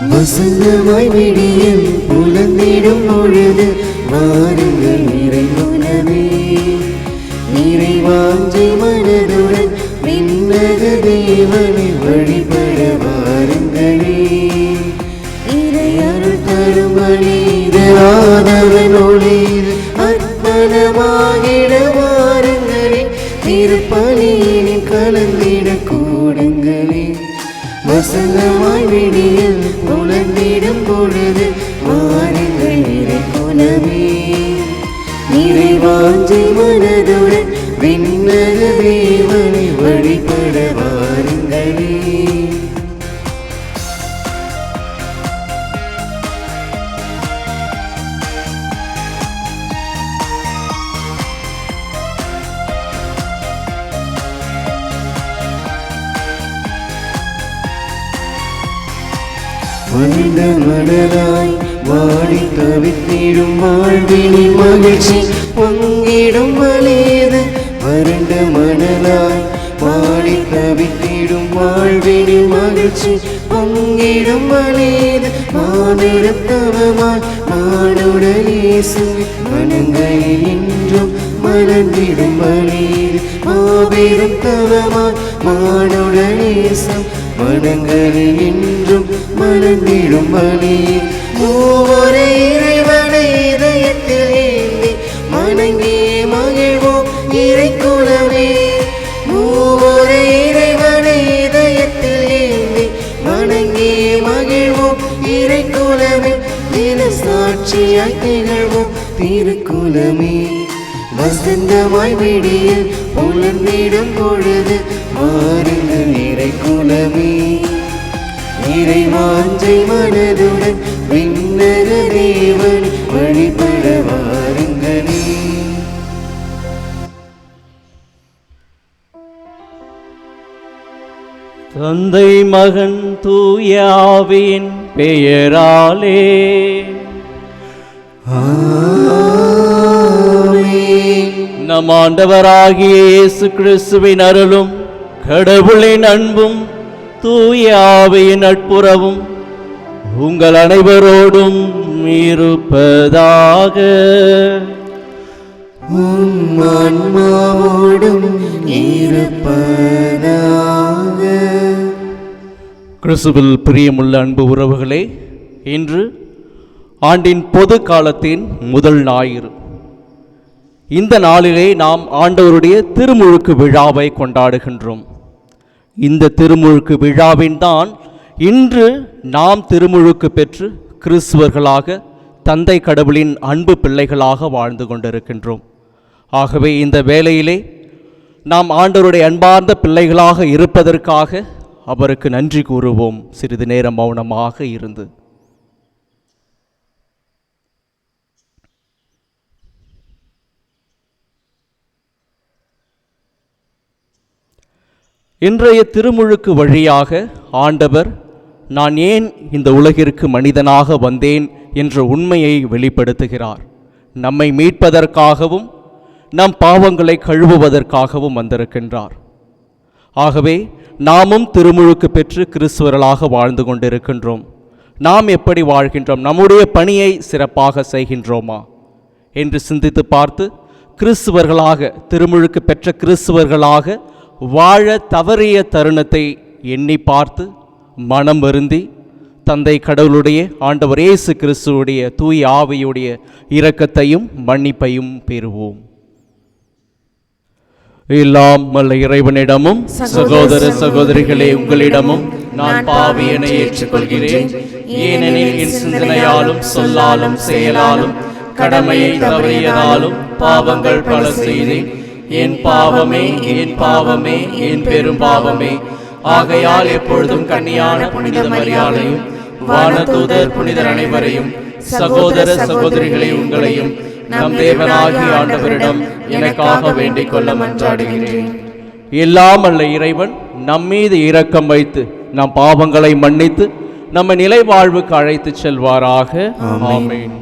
வசந்தமாய் விடியல் புலந்திடும் பொழுது வாருங்கள் இறைவனவே. நிறைவாஞ்சை மனதுடன் விண்ணக தேவனை வழிபட வாருங்களே. இறையருள் தரும் வழிது ஆதவன் ஒளிது அர்ப்பணமாகிட வாருங்களே. திருப்பலியினில் கலந்திட கூடுங்களே. வசந்தமாய் விடியல் புலந்திடும் பொழுது வாருங்கள் இறைக்குலமே. நிறைவாஞ்சை மனதுடன் விண்ணக தேவனை வழிபட வாருங்களே. வந்த மடலாய் வாடி தவித்திடும் வாழ்வினில் மகிழ்ச்சி பொங்கிடும் வலியது. வறண்ட மணலாய் வாடி தவித்திடும் வாழ்வினில் மகிழ்ச்சி பொங்கிடும் வலியது. மானிடத்தவமாய் மானுடல் இயேசு மனங்களில் இன்றும் மலர்ந்திடும் வலியது. மாபெரும் தவமாய் மானுடல் இயேசு மனங்களில் இன்றும் மலர்ந்திடும் வலியே. மூவரை இறைவனை இதயத்தில் ஏந்தி மணங்கியே மகிழ்வோம் இறைக்குலமே. மூவரை இறைவனை இதயத்தில் ஏந்தி மணங்கியே மகிழ்வோம் இறைக்குலமே. தின சாட்சியாய் திகழ்வோம் திருக்குலமே. வசந்தமாய் விடியல் புலந்திடும் பொழுது வாருங்கள் இறைக்குலமே. நிறைவாஞ்சை மனதுடன் விண்ணக தேவன் வழிபட வாருங்களே. தந்தை மகன் தூய ஆவியின் பெயராலே நம் ஆண்டவராகிய இயேசு கிறிஸ்துவின் அருளும் கடவுளின் அன்பும் தூய ஆவியின் நட்புறவும் உங்கள் அனைவரோடும் இருப்பதாக. ஆன்மாவோடும் இருப்பதாக. கிறிஸ்துவில் பிரியமுள்ள அன்பு உறவுகளே, இன்று ஆண்டின் பொது காலத்தின் முதல் ஞாயிறு. இந்த நாளிலே நாம் ஆண்டவருடைய திருமுழுக்கு விழாவை கொண்டாடுகின்றோம். இந்த திருமுழுக்கு விழாவின் தான் இன்று நாம் திருமுழுக்கு பெற்று கிறிஸ்துவர்களாக தந்தை கடவுளின் அன்பு பிள்ளைகளாக வாழ்ந்து கொண்டிருக்கின்றோம். ஆகவே இந்த வேளையிலே நாம் ஆண்டவருடைய அன்பார்ந்த பிள்ளைகளாக இருப்பதற்காக அவருக்கு நன்றி கூறுவோம். சிறிது நேரம் மௌனமாக இருந்து இன்றைய திருமுழுக்கு வழியாக ஆண்டவர் நான் ஏன் இந்த உலகிற்கு மனிதனாக வந்தேன் என்ற உண்மையை வெளிப்படுத்துகிறார். நம்மை மீட்பதற்காகவும் நம் பாவங்களை கழுவுவதற்காகவும் வந்திருக்கின்றார். ஆகவே நாமும் திருமுழுக்கு பெற்று கிறிஸ்துவர்களாக வாழ்ந்து கொண்டிருக்கின்றோம். நாம் எப்படி வாழ்கின்றோம்? நம்முடைய பணியை சிறப்பாக செய்கின்றோமா என்று சிந்தித்து பார்த்து கிறிஸ்துவர்களாக திருமுழுக்கு பெற்ற கிறிஸ்துவர்களாக வாழ தவறிய தருணத்தை எண்ணி பார்த்து மனம் வருந்தி தந்தை கடவுளுடைய ஆண்டவர் இயேசு கிறிஸ்துவுடைய தூய ஆவியுடைய இரக்கத்தையும் மன்னிப்பையும் பெறுவோம். எல்லாம் வல்ல இறைவனிடமும் சகோதர சகோதரிகளே உங்களிடமும் நான் பாவியனை ஏற்றுக்கொள்கிறேன். ஏனெனில் என் சிந்தனையாலும் சொல்லாலும் செயலாலும் கடமையை தவறியதாலும் பாவங்கள் பல செய்தேன். என் பாவமே என் பாவமே என் பெரும் பாவமே. ஆகையால் எப்பொழுதும் கன்னியான புனித மரியாதையும் வானதூதர் புனிதர் அனைவரையும் சகோதர சகோதரிகளை உங்களையும் நம் தேவனாகிய ஆண்டவரிடம் எனக்காக வேண்டிக் கொள்ள மன்றாடுகிறேன். எல்லாம் அல்ல இறைவன் நம்மீது இரக்கம் வைத்து நம் பாவங்களை மன்னித்து நம்ம நிலை வாழ்வுக்கு அழைத்து செல்வாராக. ஆமென்.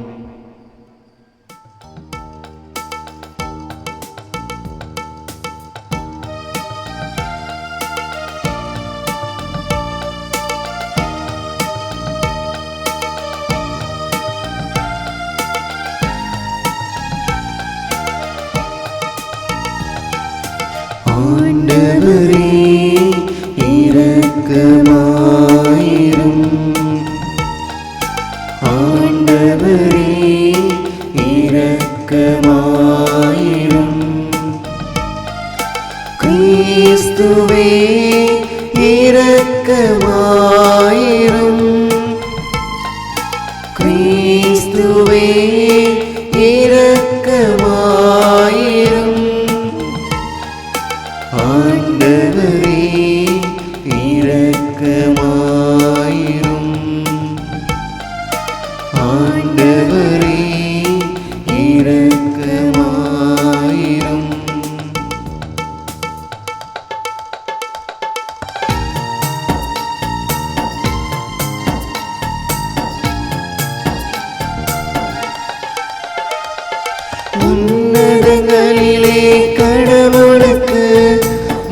கடவுளுக்கு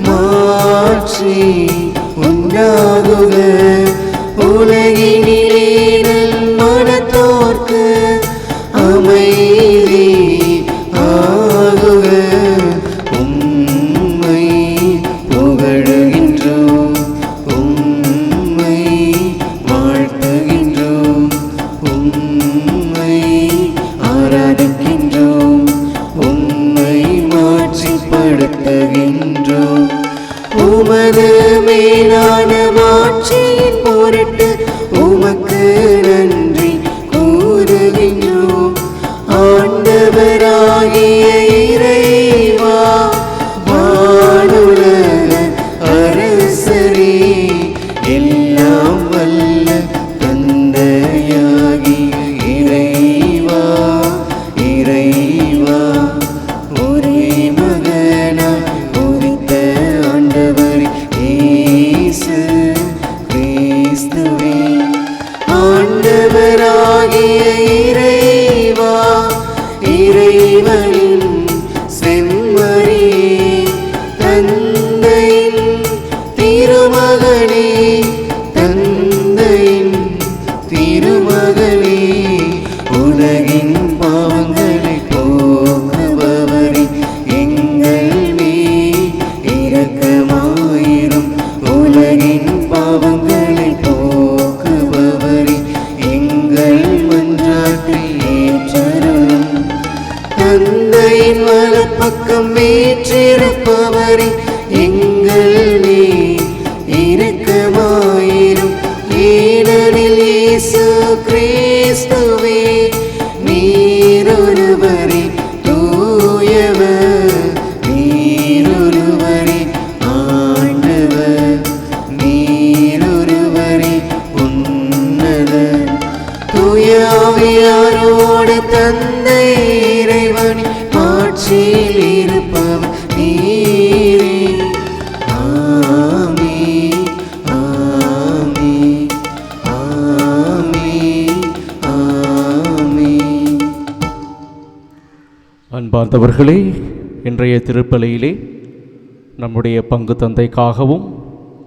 மாட்சி உண்டாகுக. உலகினிலே மனத்தோர்க்கு அமைதி ஆகுக. உம்மை புகழுகின்றோம், உம்மை வாழ்த்துகின்றோம், உம்மை ஆராதிக்கின்றோம், உம்மை மாட்சிப்படுத்துகின்றோம். உமது மேலான மாட்சியின் பொருட்டு உமக்கு நன்றி கூறுகின்றோம். ஆண்டவராகிய இறைவா, வானுலக அரசரே, எல்லாம் வல்ல தந்தையாகிய இறைவா, இறைவா, ஒரே மகனாய் உதித்த ஆண்டவர் இயேசு கிறிஸ்துவே, ஆண்டவராகிய இறைவா, இறைவனின் செம்மறியே, தந்தையின் திருமகனே, தந்தையின் திருமகனே, உலகின் பாவங்களை போக்குபவரே, எங்கள் மேல் இரக்கமாயிரும். உலகின் பாவங்களை போக்குபவரே, எங்கள் மன்றாட்டை ஏற்றருளும். தந்தையின் வலப்பக்கம் வீற்றிருப்பவரே, எங்கள் மேல் இரக்கமாயிரும். ஏனெனில் இயேசு கிறிஸ்துவே, நீரொருவரே தூயவர், நீரொருவரே ஆண்டவர், நீரொருவரே உன்னதர். தூய ஆவியாரோடு தந்தை இறைவனின் ஆட்சியில் இருப்பவர் நீரே. ஆமென், ஆமென், ஆமென், ஆமென். அன்பார்ந்தவர்களே, இன்றைய திருப்பலியிலே நம்முடைய பங்கு தந்தைக்காகவும்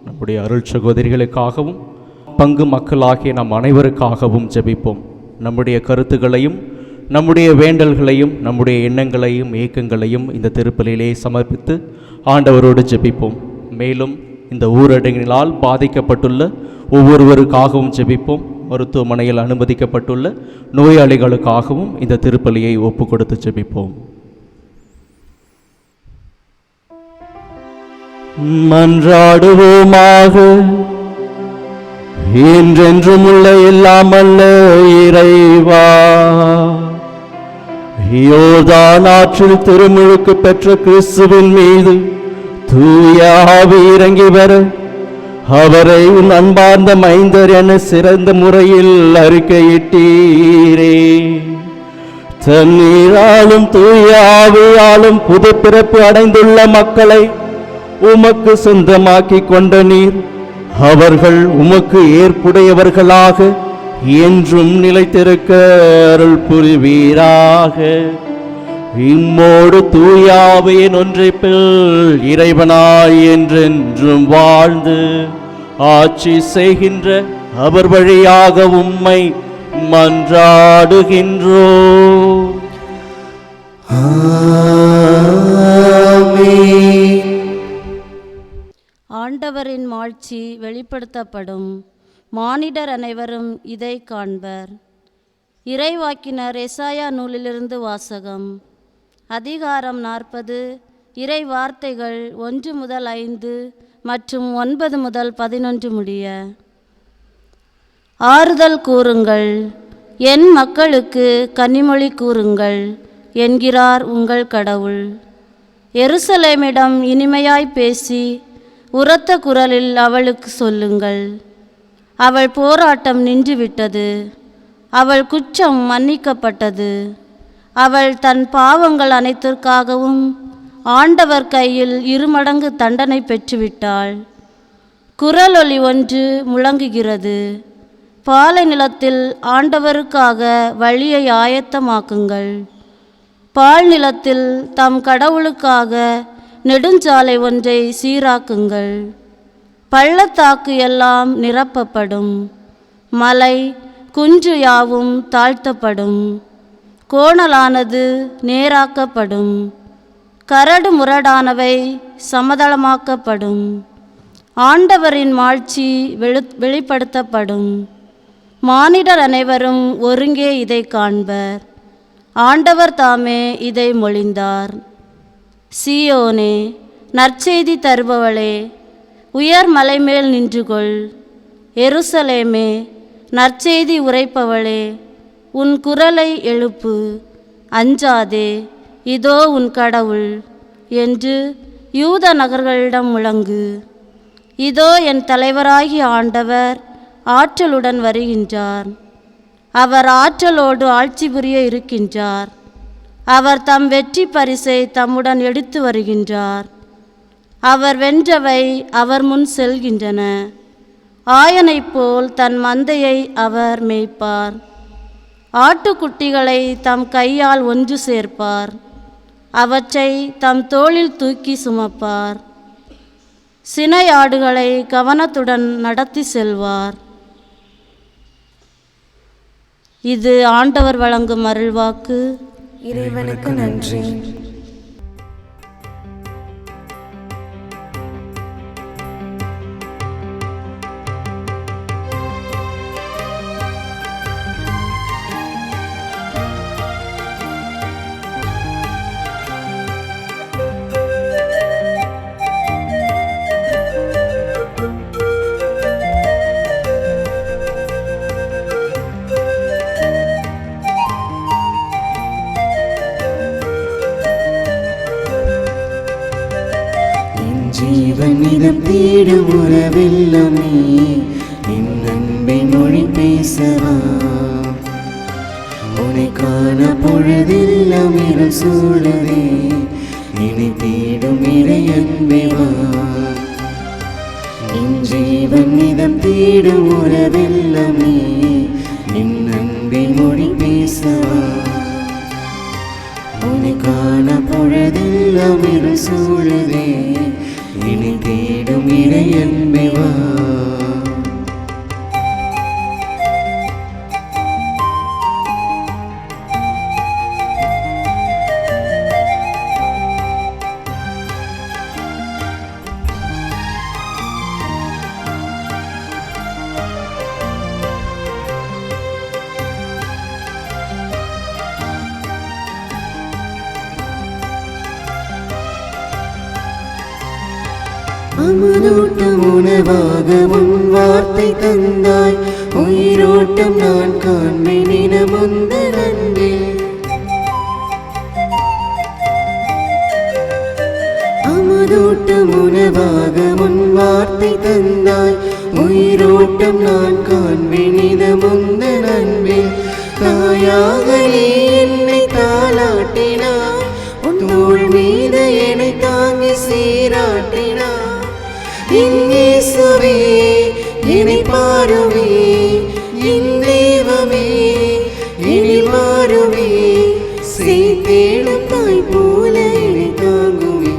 நம்முடைய அருள் சகோதரிகளுக்காகவும் பங்கு மக்களாகிய நம் அனைவருக்காகவும் ஜெபிப்போம். நம்முடைய கருத்துக்களையும் நம்முடைய வேண்டல்களையும் நம்முடைய எண்ணங்களையும் ஏக்கங்களையும் இந்த திருப்பலியிலே சமர்ப்பித்து ஆண்டவரோடு ஜெபிப்போம். மேலும் இந்த ஊரடங்கினால் பாதிக்கப்பட்டுள்ள ஒவ்வொருவருக்காகவும் ஜெபிப்போம். மருத்துவமனையில் அனுமதிக்கப்பட்டுள்ள நோயாளிகளுக்காகவும் இந்த திருப்பலியை ஒப்பு கொடுத்து ஜெபிப்போம். மன்றாடுவோமாக. என்றென்றும் உள்ள எல்லாம் அல்ல இறைவா, யோர்தான் ஆற்றில் திருமுழுக்கு பெற்ற கிறிஸ்துவின் மீது தூய ஆவி இறங்கி வர அவரை உன் அன்பார்ந்த மைந்தர் என சிறந்த முறையில் அறிக்கையிட்டீரே. தண்ணீராலும் தூய ஆவியாலும் புது பிறப்பு அடைந்துள்ள மக்களை உமக்கு சொந்தமாக்கி கொண்ட நீர் அவர்கள் உமக்கு ஏற்புடையவர்களாக என்றும் நிலைத்திருக்க அருள் புரிவீராக. இம்மோடு தூய ஆவியின் ஒன்றிப்பில் இறைவனாய் என்றென்றும் வாழ்ந்து ஆட்சி செய்கின்ற அவர் வழியாக உம்மை மன்றாடுகின்றோம். ஆண்டவரின் மாட்சி வெளிப்படுத்தப்படும். மானிடர் அனைவரும் இதை காண்பர். இறைவாக்கினர் எசாயா நூலிலிருந்து வாசகம். அதிகாரம் 40. இறை வார்த்தைகள் 1 முதல் 5 மற்றும் 9 முதல் 11 முடிய. ஆறுதல் கூறுங்கள், என் மக்களுக்கு கனிமொழி கூறுங்கள் என்கிறார் உங்கள் கடவுள். எருசலேமிடம் இனிமையாய் பேசி உரத்த குரலில் அவளுக்கு சொல்லுங்கள், அவள் போராட்டம் நின்றுவிட்டது, அவள் குற்றம் மன்னிக்கப்பட்டது, அவள் தன் பாவங்கள் அனைத்திற்காகவும் ஆண்டவர் கையில் 2 மடங்கு தண்டனை பெற்றுவிட்டாள். குரலொலி ஒன்று முழங்குகிறது, பாலை நிலத்தில் ஆண்டவருக்காக வழியை ஆயத்தமாக்குங்கள், பால் நிலத்தில் தம் கடவுளுக்காக நெடுஞ்சாலை ஒன்றை சீராக்குங்கள். பள்ளத்தாக்கு எல்லாம் நிரப்பப்படும், மலை குன்று யாவும் தாழ்த்தப்படும், கோணலானது நேராக்கப்படும், கரடு முரடானவை சமதளமாக்கப்படும். ஆண்டவரின் மாட்சி வெளிப்படுத்தப்படும். மானிடர் அனைவரும் ஒருங்கே இதை காண்பர். ஆண்டவர் தாமே இதை மொழிந்தார். சீயோனே, நற்செய்தி தருபவளே, உயர் மலைமேல் நின்றுகொள். எருசலேமே, நற்செய்தி உரைப்பவளே, உன் குரலை எழுப்பு. அஞ்சாதே, இதோ உன் கடவுள் என்று யூத நகர்களிடம் முழங்கு. இதோ என் தலைவராகிய ஆண்டவர் ஆற்றலுடன் வருகின்றார். அவர் ஆற்றலோடு ஆட்சி புரிய இருக்கின்றார். அவர் தம் வெற்றி பரிசை தம்முடன் எடுத்து வருகின்றார். அவர் வென்றவை அவர் முன் செல்கின்றன. ஆயனைப் போல் தன் மந்தையை அவர் மேய்ப்பார். ஆட்டுக்குட்டிகளை தம் கையால் ஒன்று சேர்ப்பார். அவற்றை தம் தோளில் தூக்கி சுமப்பார். சினையாடுகளை கவனத்துடன் நடத்தி செல்வார். இது ஆண்டவர் வழங்கும் அருள்வாக்கு. இறைவனுக்கு நன்றி. ஜீவனிடம் தேடும் உறவெல்லாமே என் அன்பை மொழி பேசவா. உன்னை காண பொழுதெல்லாம் இருள் சூழலே என்னை தேடும் இறை அன்பே வா. என் ஜீவனிடம் தேடும் உறவெல்லாமே என் அன்பை மொழி பேசவா. உன்னை காண பொழுதெல்லாம் இருள் சூழலே என்னை தேடும் இறை அன்பே வா. அமரோட்டம் உணவாக உன் வார்த்தை தந்தாய். உயிரோட்டம் நான் காண்பேன் இனமுந்த நன்பில். அமரோட்டம் உணவாக உன் வார்த்தை தந்தாய். உயிரோட்டம் நான் காண்பேன் இனமுந்த நன்பில். தாயாக நீ என்னை தாளாட்டினாய். உன் தோள் மீது என்னை தாங்கி சீராட்டினாய். இயேசுவே என்னை பாருமே, என் தெய்வமே என்னை மாறுமே. தேடும் தாய் போல என்னை தாங்குமே.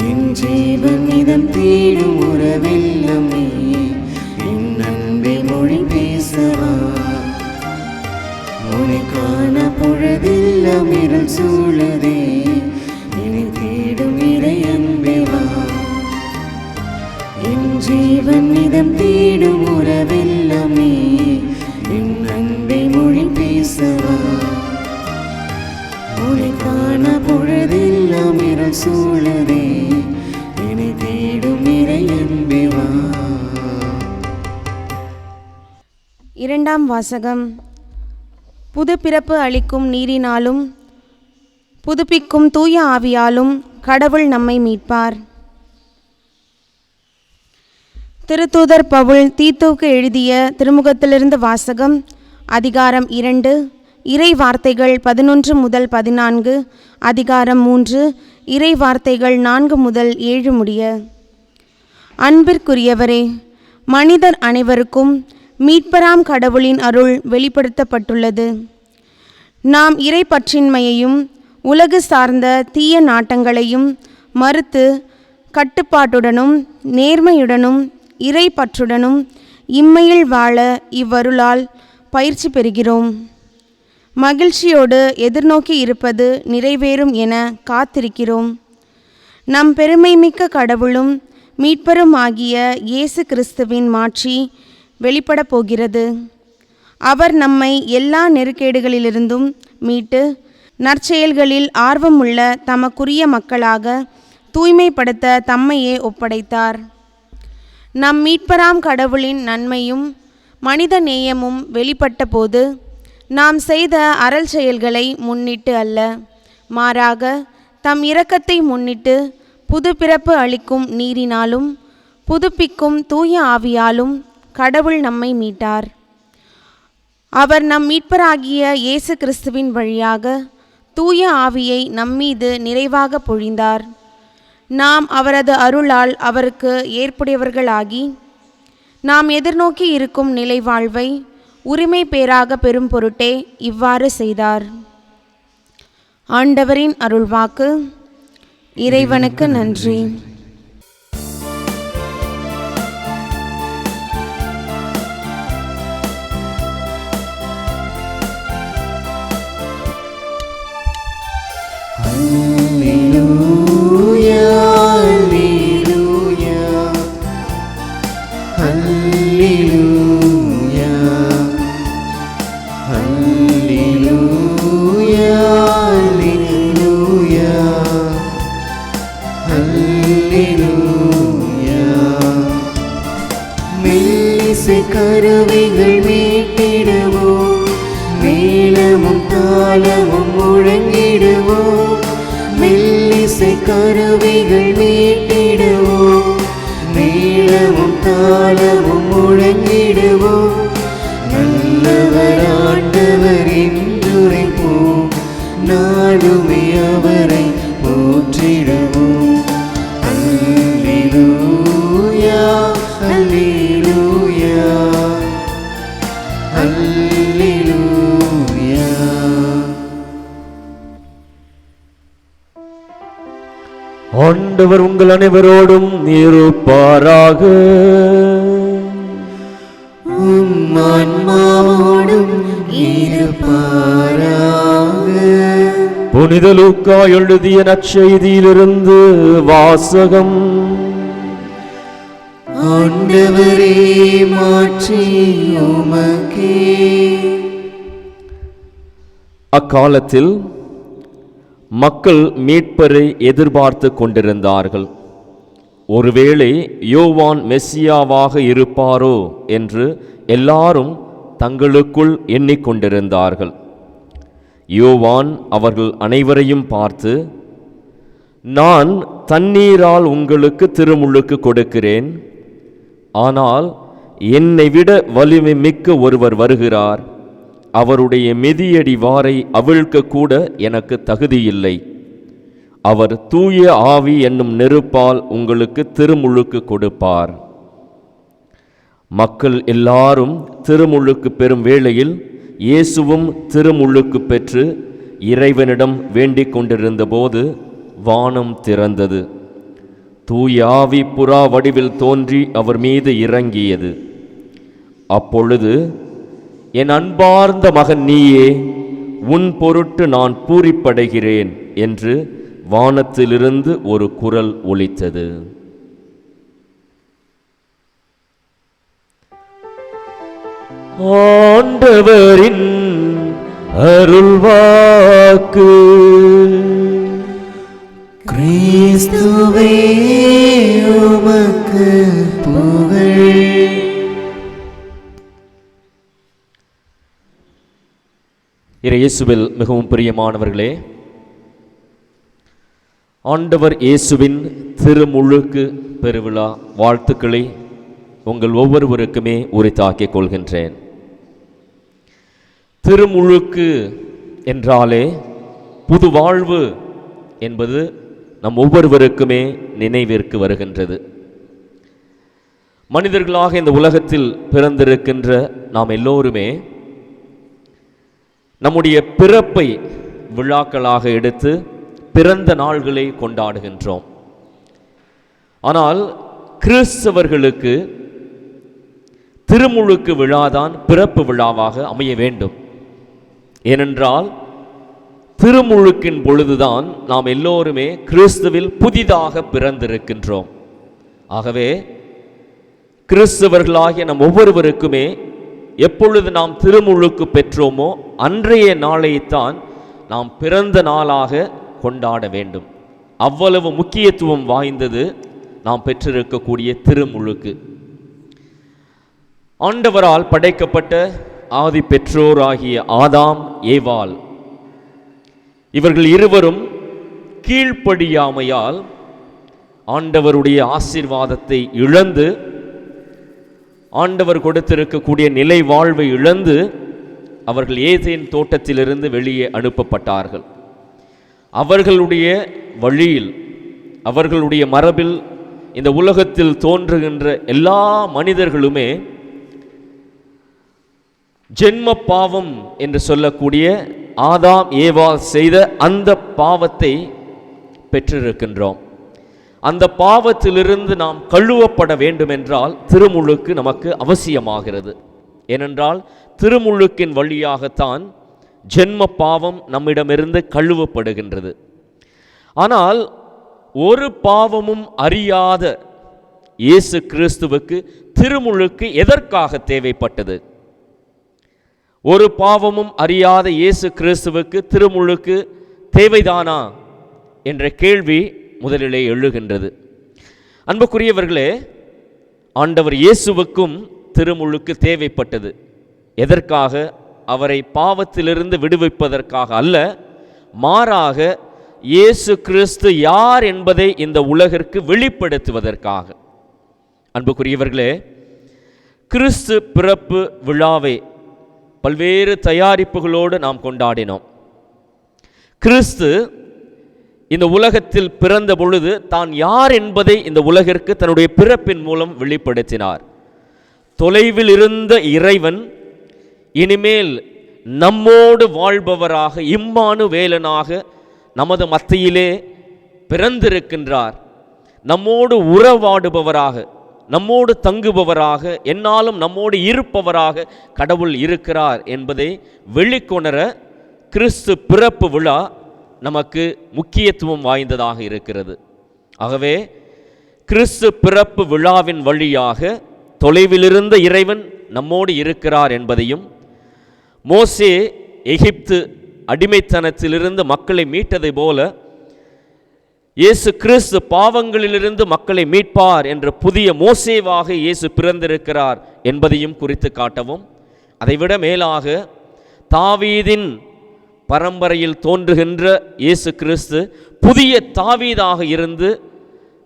என் ஜீவன் இதம் தேடும் உறவெல்லாமே என் அன்பை மொழி பேசவா. உன்னை காண பொழுதெல்லாம் இருள் சூழதே என்னை தேடும் இறை அன்பே வா. என் ஜீவன் இதம் தேடும் உறவெல்லாமே என் அன்பை மொழி பேசவா. உன்னை காண பொழுதெல்லாம் இருள் சூழதே என்னை தேடும் இறை அன்பே வா. இரண்டாம் வாசகம். புது பிறப்பு அளிக்கும் நீரினாலும் புதுப்பிக்கும் தூய ஆவியாலும் கடவுள் நம்மை மீட்பார். திருத்தூதர் பவுல் தீத்துவுக்கு எழுதிய திருமுகத்திலிருந்து வாசகம். அதிகாரம் 2, இறை வார்த்தைகள் 11 முதல் 14, அதிகாரம் 3, இறை வார்த்தைகள் 4 முதல் 7 முடிய. அன்பிற்குரியவரே, மனிதர் அனைவருக்கும் மீட்பராம் கடவுளின் அருள் வெளிப்படுத்தப்பட்டுள்ளது. நாம் இறை பற்றின்மையையும் உலகு சார்ந்த தீய நாட்டங்களையும் மறுத்து கட்டுப்பாட்டுடனும் நேர்மையுடனும் இறை பற்றுடனும் இம்மையில் வாழ இவ்வருளால் பயிற்சி பெறுகிறோம். மகிழ்ச்சியோடு எதிர்நோக்கி இருப்பது நிறைவேறும் என காத்திருக்கிறோம். நம் பெருமைமிக்க கடவுளும் மீட்பரும் ஆகிய இயேசு கிறிஸ்துவின் மாட்சி வெளிப்படப் போகிறது. அவர் நம்மை எல்லா நெருக்கேடுகளிலிருந்தும் மீட்டு நற்செயல்களில் ஆர்வமுள்ள தமக்குரிய மக்களாக தூய்மைப்படுத்த தம்மையே ஒப்படைத்தார். நம் மீட்பராம் கடவுளின் நன்மையும் மனித நேயமும் வெளிப்பட்ட போது நாம் செய்த அறல் செயல்களை முன்னிட்டு அல்ல, மாறாக தம் இரக்கத்தை முன்னிட்டு புது பிறப்பு அளிக்கும் நீரினாலும் புதுப்பிக்கும் தூய ஆவியாலும் கடவுள் நம்மை மீட்டார். அவர் நம் மீட்பராகிய இயேசு கிறிஸ்துவின் வழியாக தூய ஆவியை நம்மீது நிறைவாக பொழிந்தார். நாம் அவரது அருளால் அவருக்கு ஏற்புடையவர்களாகி நாம் எதிர்நோக்கி இருக்கும் நிலை வாழ்வை உரிமை பேராக பெறும் பொருட்டே இவ்வாறு செய்தார். ஆண்டவரின் அருள்வாக்கு. இறைவனுக்கு நன்றி. கருவிகள் மீட்டிடுவோம், மேளமும் தாளமும் முழங்கிடுவோம். மெல்லிசை கருவிகள் மீட்டிடுவோம், மேளமும் தாளமும் முழங்கிடுவோம். நல்லவர் ஆண்டவர் என்றுரைப்போம், நாளுமே அவரை போற்றிடுவோம். அல்லேலூயா அல்லேலூயா அல்லேலூயா. ஆண்டவர் உங்கள் அனைவரோடும் இருப்பாராக. உம் ஆன்மாவோடும் இருப்பாராக. புனித லூக்கா எழுதிய நற்செய்தியிலிருந்து வாசகம். ஆண்டவரே மாற்றி உமக்கே. அக்காலத்தில் மக்கள் மீட்பரை எதிர்பார்த்து கொண்டிருந்தார்கள். ஒருவேளை யோவான் மெஸ்ஸியாவாக இருப்பாரோ என்று எல்லாரும் தங்களுக்குள் எண்ணிக்கொண்டிருந்தார்கள். யோவான் அவர்கள் அனைவரையும் பார்த்து, நான் தண்ணீரால் உங்களுக்கு திருமுழுக்கு கொடுக்கிறேன், ஆனால் என்னை விட வலிமை மிக்க ஒருவர் வருகிறார், அவருடைய மிதியடி வாரை அவிழ்க்க கூட எனக்கு தகுதியில்லை. அவர் தூய ஆவி என்னும் நெருப்பால் உங்களுக்கு திருமுழுக்கு கொடுப்பார். மக்கள் எல்லாரும் திருமுழுக்கு பெறும் வேளையில் இயேசுவும் திருமுழுக்கு பெற்று இறைவனிடம் வேண்டிக் கொண்டிருந்த போது வானம் திறந்தது. தூய ஆவி புறா வடிவில் தோன்றி அவர் மீது இறங்கியது. அப்பொழுது, என் அன்பார்ந்த மகன் நீயே, உன் பொருட்டு நான் பூரிப்படைகிறேன் என்று வானத்திலிருந்து ஒரு குரல் ஒலித்தது. ஆண்டவரின் அருள்வாக்கு. கிறிஸ்துவே உமக்கு புகழ். இயேசுவில் மிகவும் பிரியமானவர்களே, ஆண்டவர் இயேசுவின் திருமுழுக்கு பெருவிழா வாழ்த்துக்களை உங்கள் ஒவ்வொருவருக்குமே உரித்தாக்கிக் கொள்கின்றேன். திருமுழுக்கு என்றாலே புது வாழ்வு என்பது நம் ஒவ்வொருவருக்குமே நினைவிற்கு வருகின்றது. மனிதர்களாக இந்த உலகத்தில் பிறந்திருக்கின்ற நாம் எல்லோருமே நம்முடைய பிறப்பை விழாக்களாக எடுத்து பிறந்த நாள்களை கொண்டாடுகின்றோம். ஆனால் கிறிஸ்தவர்களுக்கு திருமுழுக்கு விழாதான் பிறப்பு விழாவாக அமைய வேண்டும். ஏனென்றால் திருமுழுக்கின் பொழுதுதான் நாம் எல்லோருமே கிறிஸ்துவில் புதிதாக பிறந்திருக்கின்றோம். ஆகவே கிறிஸ்தவர்களாகிய நம் ஒவ்வொருவருக்குமே எப்பொழுது நாம் திருமுழுக்கு பெற்றோமோ அன்றைய நாளைத்தான் நாம் பிறந்த நாளாக கொண்டாட வேண்டும். அவ்வளவு முக்கியத்துவம் வாய்ந்தது நாம் பெற்றிருக்கக்கூடிய திருமுழுக்கு. ஆண்டவரால் படைக்கப்பட்ட ஆதி பெற்றோராகிய ஆதாம் ஏவாள் இவர்கள் இருவரும் கீழ்ப்படியாமையால் ஆண்டவருடைய ஆசீர்வாதத்தை இழந்து, ஆண்டவர் கொடுத்திருக்கக்கூடிய நிலை வாழ்வை இழந்து அவர்கள் ஏதேன் தோட்டத்திலிருந்து வெளியே அனுப்பப்பட்டார்கள். அவர்களுடைய வழியில், அவர்களுடைய மரபில் இந்த உலகத்தில் தோன்றுகின்ற எல்லா மனிதர்களுமே ஜென்ம பாவம் என்று சொல்லக்கூடிய ஆதாம் ஏவாள் செய்த அந்த பாவத்தை பெற்றிருக்கின்றோம். அந்த பாவத்திலிருந்து நாம் கழுவப்பட வேண்டுமென்றால் திருமுழுக்கு நமக்கு அவசியமாகிறது. ஏனென்றால் திருமுழுக்கின் வழியாகத்தான் ஜென்ம பாவம் நம்மிடமிருந்து கழுவப்படுகின்றது. ஆனால் ஒரு பாவமும் அறியாத இயேசு கிறிஸ்துவுக்கு திருமுழுக்கு எதற்காக தேவைப்பட்டது? ஒரு பாவமும் அறியாத இயேசு கிறிஸ்துவுக்கு திருமுழுக்கு தேவைதானா என்ற கேள்வி முதலிலே எழுகின்றது. அன்புக்குரியவர்களே, ஆண்டவர் இயேசுவுக்கும் திருமுழுக்கு தேவைப்பட்டது. எதற்காக? அவரை பாவத்திலிருந்து விடுவிப்பதற்காக அல்ல, மாறாக இயேசு கிறிஸ்து யார் என்பதை இந்த உலகிற்கு வெளிப்படுத்துவதற்காக. அன்புக்குரியவர்களே, கிறிஸ்து பிறப்பு விழாவை பல்வேறு தயாரிப்புகளோடு நாம் கொண்டாடினோம். கிறிஸ்து இந்த உலகத்தில் பிறந்த பொழுது தான் யார் என்பதை இந்த உலகிற்கு தன்னுடைய பிறப்பின் மூலம் வெளிப்படுத்தினார். தொலைவில் இருந்த இறைவன் இனிமேல் நம்மோடு வாழ்பவராக, இம்மானுவேலனாக நமது மத்தியிலே பிறந்திருக்கின்றார். நம்மோடு உறவாடுபவராக, நம்மோடு தங்குபவராக, என்னாலும் நம்மோடு இருப்பவராக கடவுள் இருக்கிறார் என்பதை வெளிக்கொணர கிறிஸ்து பிறப்பு விழா நமக்கு முக்கியத்துவம் வாய்ந்ததாக இருக்கிறது. ஆகவே கிறிஸ்து பிறப்பு விழாவின் வழியாக தொலைவிலிருந்த இறைவன் நம்மோடு இருக்கிறார் என்பதையும், மோசே எகிப்து அடிமைத்தனத்திலிருந்து மக்களை மீட்டதை போல இயேசு கிறிஸ்து பாவங்களிலிருந்து மக்களை மீட்பார் என்ற புதிய மோசேவாக இயேசு பிறந்திருக்கிறார் என்பதையும் குறித்து காட்டவும், அதைவிட மேலாக தாவீதின் பரம்பரையில் தோன்றுகின்ற இயேசு கிறிஸ்து புதிய தாவீதாக இருந்து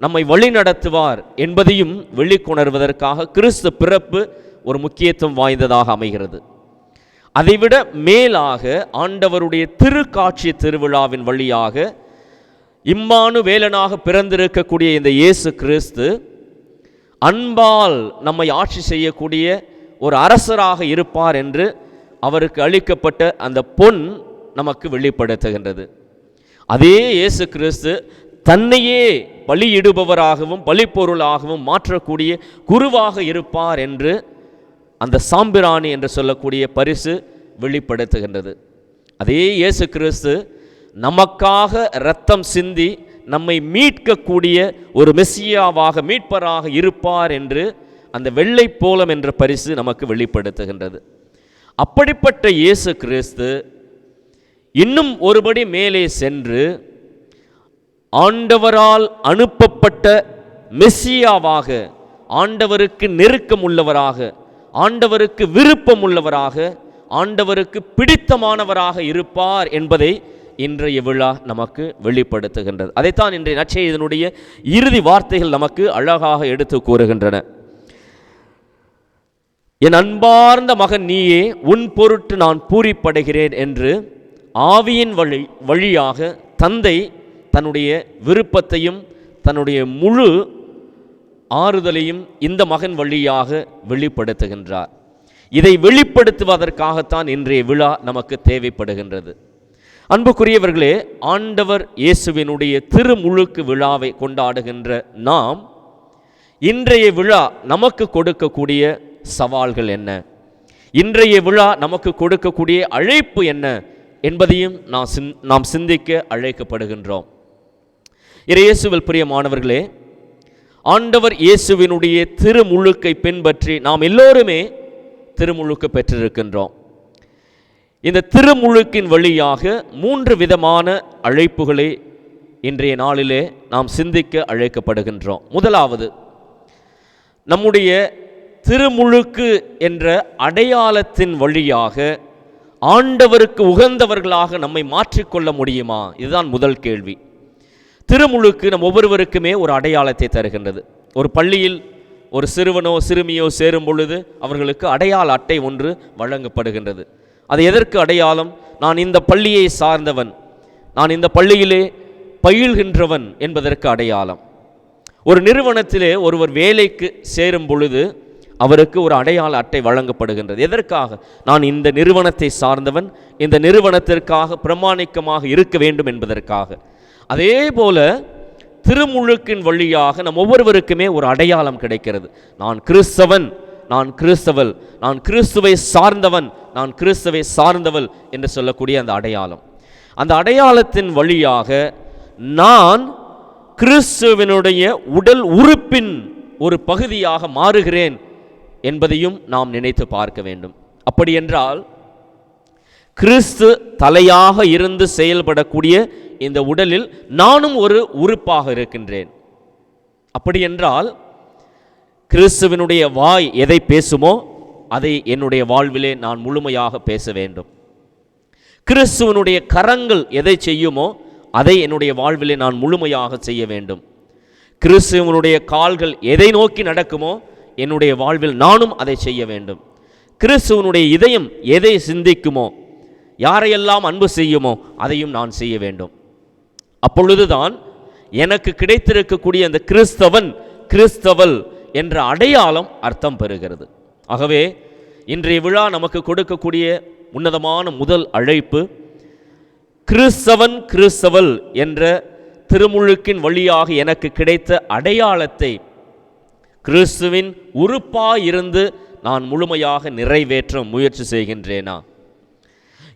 நம்மை வழிநடத்துவார் என்பதையும் வெளிக்கொணர்வதற்காக கிறிஸ்து பிறப்பு ஒரு முக்கியத்துவம் வாய்ந்ததாக அமைகிறது. அதைவிட மேலாக ஆண்டவருடைய திருக்காட்சி திருவிழாவின் வழியாக இம்மானுவேலனாக பிறந்திருக்கக்கூடிய இந்த இயேசு கிறிஸ்து அன்பால் நம்மை ஆட்சி செய்யக்கூடிய ஒரு அரசராக இருப்பார் என்று அவருக்கு அளிக்கப்பட்ட அந்த பொன் நமக்கு வெளிப்படுத்துகின்றது. அதே இயேசு கிறிஸ்து தன்னையே பலியிடுபவராகவும் பலிப்பொருளாகவும் மாற்றக்கூடிய குருவாக இருப்பார் என்று அந்த சாம்பிராணி என்று சொல்லக்கூடிய பரிசு வெளிப்படுத்துகின்றது. அதே இயேசு கிறிஸ்து நமக்காக இரத்தம் சிந்தி நம்மை மீட்கக்கூடிய ஒரு மெசியாவாக, மீட்பராக இருப்பார் என்று அந்த வெள்ளை போலம் என்ற பரிசு நமக்கு வெளிப்படுத்துகின்றது. அப்படிப்பட்ட இயேசு கிறிஸ்து இன்னும் ஒருபடி மேலே சென்று ஆண்டவரால் அனுப்பப்பட்ட மெசியாவாக, ஆண்டவருக்கு நெருக்கம் உள்ளவராக, ஆண்டவருக்கு விருப்பம் உள்ளவராக, ஆண்டவருக்கு பிடித்தமானவராக இருப்பார் என்பதை இன்றைய விழா நமக்கு வெளிப்படுத்துகின்றது. அதைத்தான் இன்றைய நற்செய்தியினுடைய இறுதி வார்த்தைகள் நமக்கு அழகாக எடுத்து கூறுகின்றன. என் அன்பார்ந்த மகன் நீயே, உன் பொருட்டு நான் பூரிப்படைகிறேன் என்று ஆவியின் வழியாக தந்தை தன்னுடைய விருப்பத்தையும் தன்னுடைய முழு ஆறுதலையும் இந்த மகன் வழியாக வெளிப்படுத்துகின்றார். இதை வெளிப்படுத்துவதற்காகத்தான் இன்றைய விழா நமக்கு தேவைப்படுகின்றது. அன்புக்குரியவர்களே, ஆண்டவர் இயேசுவினுடைய திருமுழுக்கு விழாவை கொண்டாடுகின்ற நாம் இன்றைய விழா நமக்கு கொடுக்கக்கூடிய சவால்கள் என்ன, இன்றைய விழா நமக்கு கொடுக்கக்கூடிய அழைப்பு என்ன என்பதையும் நாம் சிந்திக்க அழைக்கப்படுகின்றோம். இயேசுவில் பிரியமானவர்களே, ஆண்டவர் இயேசுவினுடைய திருமுழுக்கை பின்பற்றி நாம் எல்லோருமே திருமுழுக்கு பெற்றிருக்கின்றோம். இந்த திருமுழுக்கின் வழியாக 3 விதமான அழைப்புகளை இன்றைய நாளிலே நாம் சிந்திக்க அழைக்கப்படுகின்றோம். முதலாவது, நம்முடைய திருமுழுக்கு என்ற அடையாளத்தின் வழியாக ஆண்டவருக்கு உகந்தவர்களாக நம்மை மாற்றிக்கொள்ள முடியுமா? இதுதான் முதல் கேள்வி. திருமுழுக்கு நம் ஒவ்வொருவருக்குமே ஒரு அடையாளத்தை தருகின்றது. ஒரு பள்ளியில் ஒரு சிறுவனோ சிறுமியோ சேரும் பொழுது அவர்களுக்கு அடையாள அட்டை ஒன்று வழங்கப்படுகின்றது. அது எதற்கு அடையாளம்? நான் இந்த பள்ளியை சார்ந்தவன், நான் இந்த பள்ளியிலே பயில்கின்றவன் என்பதற்கு அடையாளம். ஒரு நிறுவனத்திலே ஒருவர் வேலைக்கு சேரும் பொழுது அவருக்கு ஒரு அடையாள அட்டை வழங்கப்படுகின்றது. எதற்காக? நான் இந்த நிறுவனத்தை சார்ந்தவன், இந்த நிறுவனத்திற்காக பிரமாணிக்கமாக இருக்க வேண்டும் என்பதற்காக. அதே போல திருமுழுக்கின் வழியாக நம் ஒவ்வொருவருக்குமே ஒரு அடையாளம் கிடைக்கிறது. நான் கிறிஸ்தவன், நான் கிறிஸ்தவள், நான் கிறிஸ்துவை சார்ந்தவன், நான் கிறிஸ்துவை சார்ந்தவள் என்று சொல்லக்கூடிய அந்த அடையாளம். அந்த அடையாளத்தின் வழியாக நான் கிறிஸ்துவினுடைய உடல் உறுப்பின் ஒரு பகுதியாக மாறுகிறேன் என்பதையும் நாம் நினைத்து பார்க்க வேண்டும். அப்படி என்றால் கிறிஸ்து தலையாக இருந்து செயல்படக்கூடிய இந்த உடலில் நானும் ஒரு உறுப்பாக இருக்கின்றேன். அப்படி என்றால் கிறிஸ்துவினுடைய வாய் எதை பேசுமோ அதை என்னுடைய வாழ்விலே நான் முழுமையாக பேச வேண்டும். கிறிஸ்துவனுடைய கரங்கள் எதை செய்யுமோ அதை என்னுடைய வாழ்விலே நான் முழுமையாக செய்ய வேண்டும். கிறிஸ்துவனுடைய கால்கள் எதை நோக்கி நடக்குமோ என்னுடைய வாழ்வில் நானும் அதை செய்ய வேண்டும். கிறிஸ்துவனுடைய இதயம் எதை சிந்திக்குமோ, யாரையெல்லாம் அன்பு செய்யுமோ அதையும் நான் செய்ய வேண்டும். அப்பொழுதுதான் எனக்கு கிடைத்திருக்கக்கூடிய அந்த கிறிஸ்தவன், கிறிஸ்தவள் என்ற அடையாளம் அர்த்தம் பெறுகிறது. ஆகவே இன்றைய விழா நமக்கு கொடுக்கக்கூடிய உன்னதமான முதல் அழைப்பு, கிறிஸ்தவன் கிறிஸ்தவள் என்ற திருமுழுக்கின் வழியாக எனக்கு கிடைத்த அடையாளத்தை கிறிஸ்துவின் உறுப்பாயிருந்து நான் முழுமையாக நிறைவேற்ற முயற்சி செய்கின்றேனா?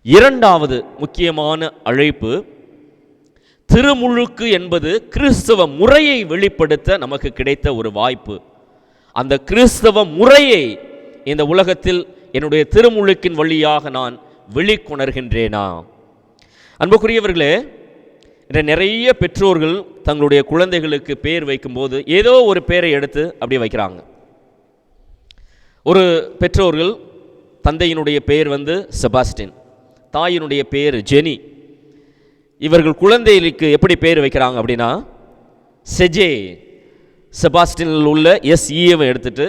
இரண்டாவது முக்கியமான அழைப்பு, திருமுழுக்கு என்பது கிறிஸ்தவ முறையை வெளிப்படுத்த நமக்கு கிடைத்த ஒரு வாய்ப்பு. அந்த கிறிஸ்தவ முறையை இந்த உலகத்தில் என்னுடைய திருமுழுக்கின் வழியாக நான் வெளிக்கொணர்கின்றேனா? அன்புக்குரியவர்களே, இன்று நிறைய பெற்றோர்கள் தங்களுடைய குழந்தைகளுக்கு பெயர் வைக்கும்போது ஏதோ ஒரு பெயரை எடுத்து அப்படி வைக்கிறாங்க. ஒரு பெற்றோர்கள் தந்தையினுடைய பெயர் செபாஸ்டின், தாயினுடைய பெயர் ஜெனி. இவர்கள் குழந்தைகளுக்கு எப்படி பெயர் வைக்கிறாங்க அப்படின்னா செஜே. செபாஸ்டினில் உள்ள எஸ்இவை எடுத்துட்டு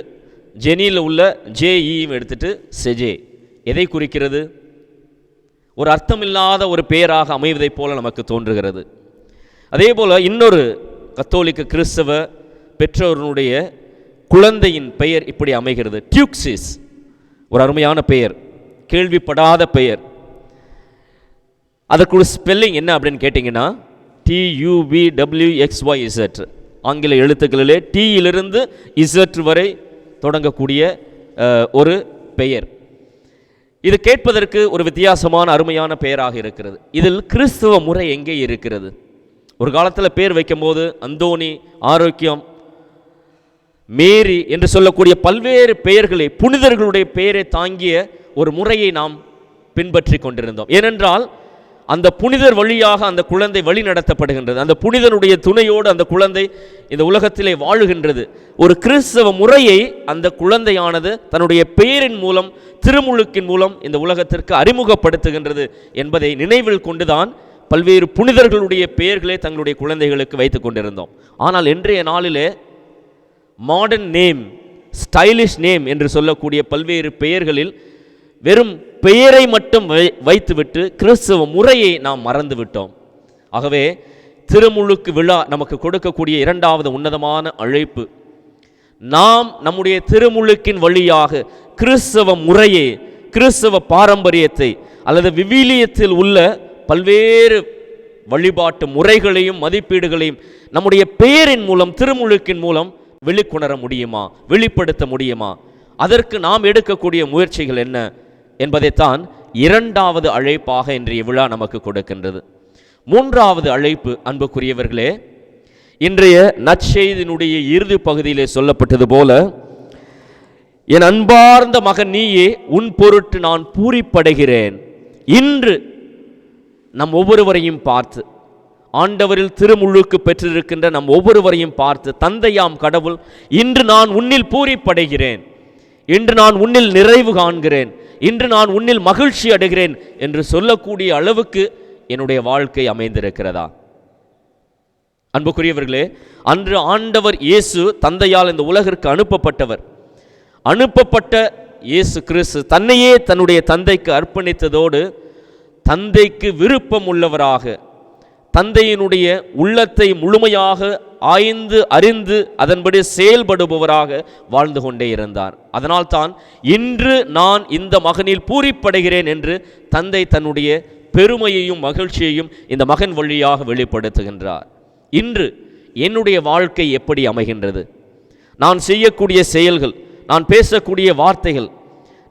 ஜெனியில் உள்ள ஜேஇவை எடுத்துட்டு செஜே. எதை குறிக்கிறது? ஒரு அர்த்தமில்லாத ஒரு பெயராக அமைவதைப் போல நமக்கு தோன்றுகிறது. அதே போல் இன்னொரு கத்தோலிக்க கிறிஸ்தவ பெற்றோருடைய குழந்தையின் பெயர் இப்படி அமைகிறது, டியூக்சிஸ். ஒரு அருமையான பெயர், கேள்விப்படாத பெயர். அதற்கு ஸ்பெல்லிங் என்ன அப்படின்னு கேட்டிங்கன்னா TUBWXYZ. ஆங்கில எழுத்துக்களிலே டீயிலிருந்து இசட் வரை தொடங்கக்கூடிய ஒரு பெயர். இது கேட்பதற்கு ஒரு வித்தியாசமான அருமையான பெயராக இருக்கிறது. இதில் கிறிஸ்துவ முறை எங்கே இருக்கிறது? ஒரு காலத்தில் பேர் வைக்கும்போது அந்தோனி, ஆரோக்கியம், மேரி என்று சொல்லக்கூடிய பல்வேறு பெயர்களை, புனிதர்களுடைய பெயரை தாங்கிய ஒரு முறையை நாம் பின்பற்றி கொண்டிருந்தோம். ஏனென்றால் அந்த புனிதர் வழியாக அந்த குழந்தை வழி நடத்தப்படுகின்றது. அந்த புனிதனுடைய துணையோடு அந்த குழந்தை இந்த உலகத்திலே வாழுகின்றது. ஒரு கிறிஸ்தவ முறையை அந்த குழந்தையானது தன்னுடைய பெயரின் மூலம், திருமுழுக்கின் மூலம் இந்த உலகத்திற்கு அறிமுகப்படுத்துகின்றது என்பதை நினைவில் கொண்டுதான் பல்வேறு புனிதர்களுடைய பெயர்களை தங்களுடைய குழந்தைகளுக்கு வைத்துக் கொண்டிருந்தோம். ஆனால் இன்றைய நாளிலே மாடர்ன் நேம், ஸ்டைலிஷ் நேம் என்று சொல்லக்கூடிய பல்வேறு பெயர்களில் வெறும் பெயரை மட்டும் வைத்துவிட்டு கிறிஸ்தவ முறையை நாம் மறந்துவிட்டோம். ஆகவே திருமுழுக்கு விழா நமக்கு கொடுக்கக்கூடிய இரண்டாவது உன்னதமான அழைப்பு, நாம் நம்முடைய திருமுழுக்கின் வழியாக கிறிஸ்தவ முறையை, கிறிஸ்தவ பாரம்பரியத்தை அல்லது விவிலியத்தில் உள்ள பல்வேறு வழிபாட்டு முறைகளையும் மதிப்பீடுகளையும் நம்முடைய பெயரின் மூலம், திருமுழுக்கின் மூலம் வெளிக்கொணர முடியுமா, வெளிப்படுத்த முடியுமா? அதற்கு நாம் எடுக்கக்கூடிய முயற்சிகள் என்ன என்பதைத்தான் இரண்டாவது அழைப்பாக இன்றைய விழா நமக்கு கொடுக்கின்றது. மூன்றாவது அழைப்பு, அன்புக்குரியவர்களே, இன்றைய நற்செய்தியினுடைய இறுதி பகுதியிலே சொல்லப்பட்டது போல, என் அன்பார்ந்த மகன் நீயே, உன் பொருட்டு நான் பூரிப்படைகிறேன். இன்று நம் ஒவ்வொருவரையும் பார்த்து, ஆண்டவரில் திருமுழுக்கு பெற்றிருக்கின்ற நம் ஒவ்வொருவரையும் பார்த்து, தந்தையாம் கடவுள், இன்று நான் உன்னில் பூரிப்படைகிறேன், இன்று நான் உன்னில் நிறைவு காண்கிறேன், இன்று நான் உன்னில் மகிழ்ச்சி அடைகிறேன் என்று சொல்லக்கூடிய அளவுக்கு என்னுடைய வாழ்க்கை அமைந்திருக்கிறதா? அன்புக்குரியவர்களே, அன்று ஆண்டவர் இயேசு தந்தையால் இந்த உலகிற்கு அனுப்பப்பட்டவர். அனுப்பப்பட்ட இயேசு கிறிஸ்து தன்னையே தன்னுடைய தந்தைக்கு அர்ப்பணித்ததோடு, தந்தைக்கு விருப்பம் உள்ளவராக, தந்தையினுடைய உள்ளத்தை முழுமையாக ஆய்ந்து அறிந்து அதன்படி செயல்படுபவராக வாழ்ந்து கொண்டே இருந்தார். அதனால்தான் இன்று நான் இந்த மகனில் பூரிப்படைகிறேன் என்று தந்தை தன்னுடைய பெருமையையும் மகிழ்ச்சியையும் இந்த மகன் வழியாக வெளிப்படுத்துகின்றார். இன்று என்னுடைய வாழ்க்கை எப்படி அமைகின்றது? நான் செய்யக்கூடிய செயல்கள், நான் பேசக்கூடிய வார்த்தைகள்,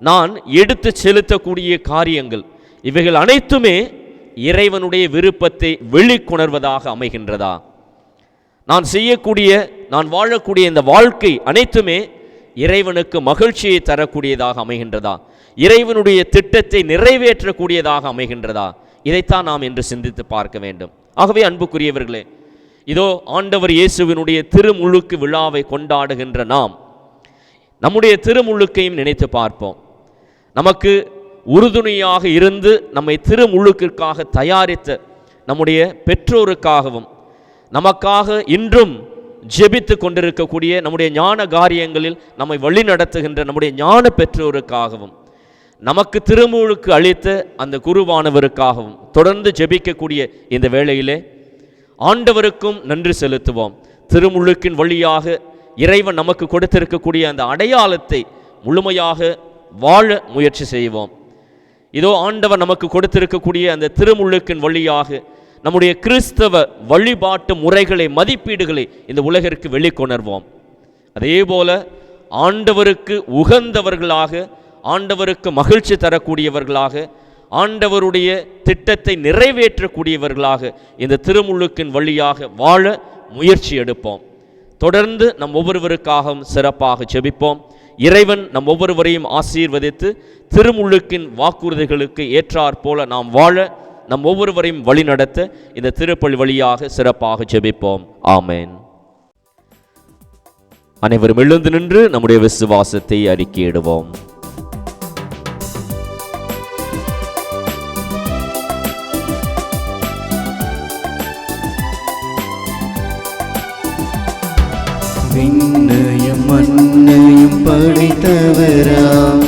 நான் எடுத்து செலுத்தக்கூடிய காரியங்கள், இவைகள் அனைத்துமே இறைவனுடைய விருப்பத்தை வெளிக்கொணர்வதாக அமைகின்றதா? நான் செய்யக்கூடிய, நான் வாழக்கூடிய இந்த வாழ்க்கை அனைத்துமே இறைவனுக்கு மகிழ்ச்சியை தரக்கூடியதாக அமைகின்றதா? இறைவனுடைய திட்டத்தை நிறைவேற்றக்கூடியதாக அமைகின்றதா? இதைத்தான் நாம் இன்று சிந்தித்து பார்க்க வேண்டும். ஆகவே அன்புக்குரியவர்களே, இதோ ஆண்டவர் இயேசுவினுடைய திருமுழுக்கு விழாவை கொண்டாடுகின்ற நாம் நம்முடைய திருமுழுக்கையும் நினைத்து பார்ப்போம். நமக்கு உறுதுணையாக இருந்து நம்மை திருமுழுக்கிற்காக தயாரித்த நம்முடைய பெற்றோருக்காகவும், நமக்காக இன்றும் ஜெபித்து கொண்டிருக்கக்கூடிய நம்முடைய ஞான காரியங்களில் நம்மை வழி நடத்துகின்ற நம்முடைய ஞான பெற்றோருக்காகவும், நமக்கு திருமுழுக்கு அளித்த அந்த குருவானவருக்காகவும் தொடர்ந்து ஜெபிக்கக்கூடிய இந்த வேளையிலே ஆண்டவருக்கும் நன்றி செலுத்துவோம். திருமுழுக்கின் வழியாக இறைவன் நமக்கு கொடுத்திருக்கக்கூடிய அந்த அடையாளத்தை முழுமையாக வாழ முயற்சி செய்வோம். இதோ ஆண்டவர் நமக்கு கொடுத்திருக்கக்கூடிய அந்த திருமுழுக்கின் வழியாக நம்முடைய கிறிஸ்தவ வழிபாட்டு முறைகளை, மதிப்பீடுகளை இந்த உலகிற்கு வெளிக்கொணர்வோம். அதே போல ஆண்டவருக்கு உகந்தவர்களாக, ஆண்டவருக்கு மகிழ்ச்சி தரக்கூடியவர்களாக, ஆண்டவருடைய திட்டத்தை நிறைவேற்றக்கூடியவர்களாக இந்த திருமுழுக்கின் வழியாக வாழ முயற்சி எடுப்போம். தொடர்ந்து நம் ஒவ்வொருவருக்காகவும் சிறப்பாக ஜெபிப்போம். இறைவன் நம் ஒவ்வொருவரையும் ஆசீர்வதித்து திருமுழுக்கின் வாக்குறுதிகளுக்கு ஏற்றாற் போல நாம் வாழ, நம் ஒவ்வொருவரையும் வழிநடத்த இந்த திருப்பலி வழியாக சிறப்பாக ஜெபிப்போம். ஆமென். அனைவரும் எழுந்து நின்று நம்முடைய விசுவாசத்தை அறிக்கையிடுவோம். விண்ணையும் மண்ணையும் படைத்தவராம்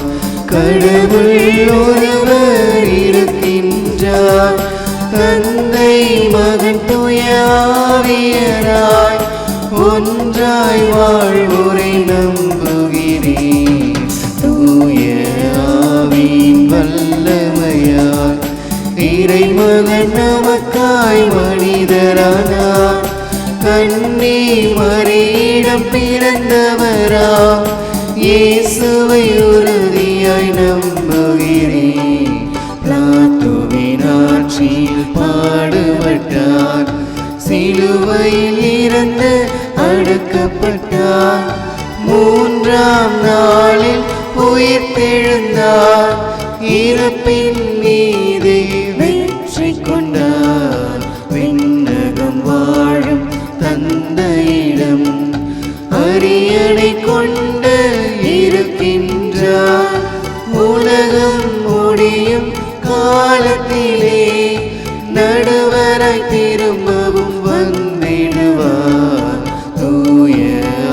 கடவுள் ஒருவர் இருக்கின்றார். தந்தை மகன் தூய ஆவியராய் ஒன்றாய் வாழ்வோரை நம்புகிறேன். தூய ஆவியின் வல்லமையால் இறைமகன் நமக்காய் மனிதரானார். கண்ணி மரியிடம் பிறந்தவரா இயேசுவை உறுதியாய் நம்புகிறேன். பிலாத்துவின் ஆட்சியில் பாடுபட்டார், சிலுவையில் இறந்து அடக்கப்பட்டார். மூன்றாம் நாளில் உயிர்த்தெழுந்தார், இறப்பின் மீது வெற்றி கொண்டார். விண்ணகம் வாழும் தந்தையிடம் அரியணை கொண்டு இருக்கின்றார். உலகம் முடியும் காலத்திலே நடுவராய் திரும்பவும் வந்திடுவார். தூய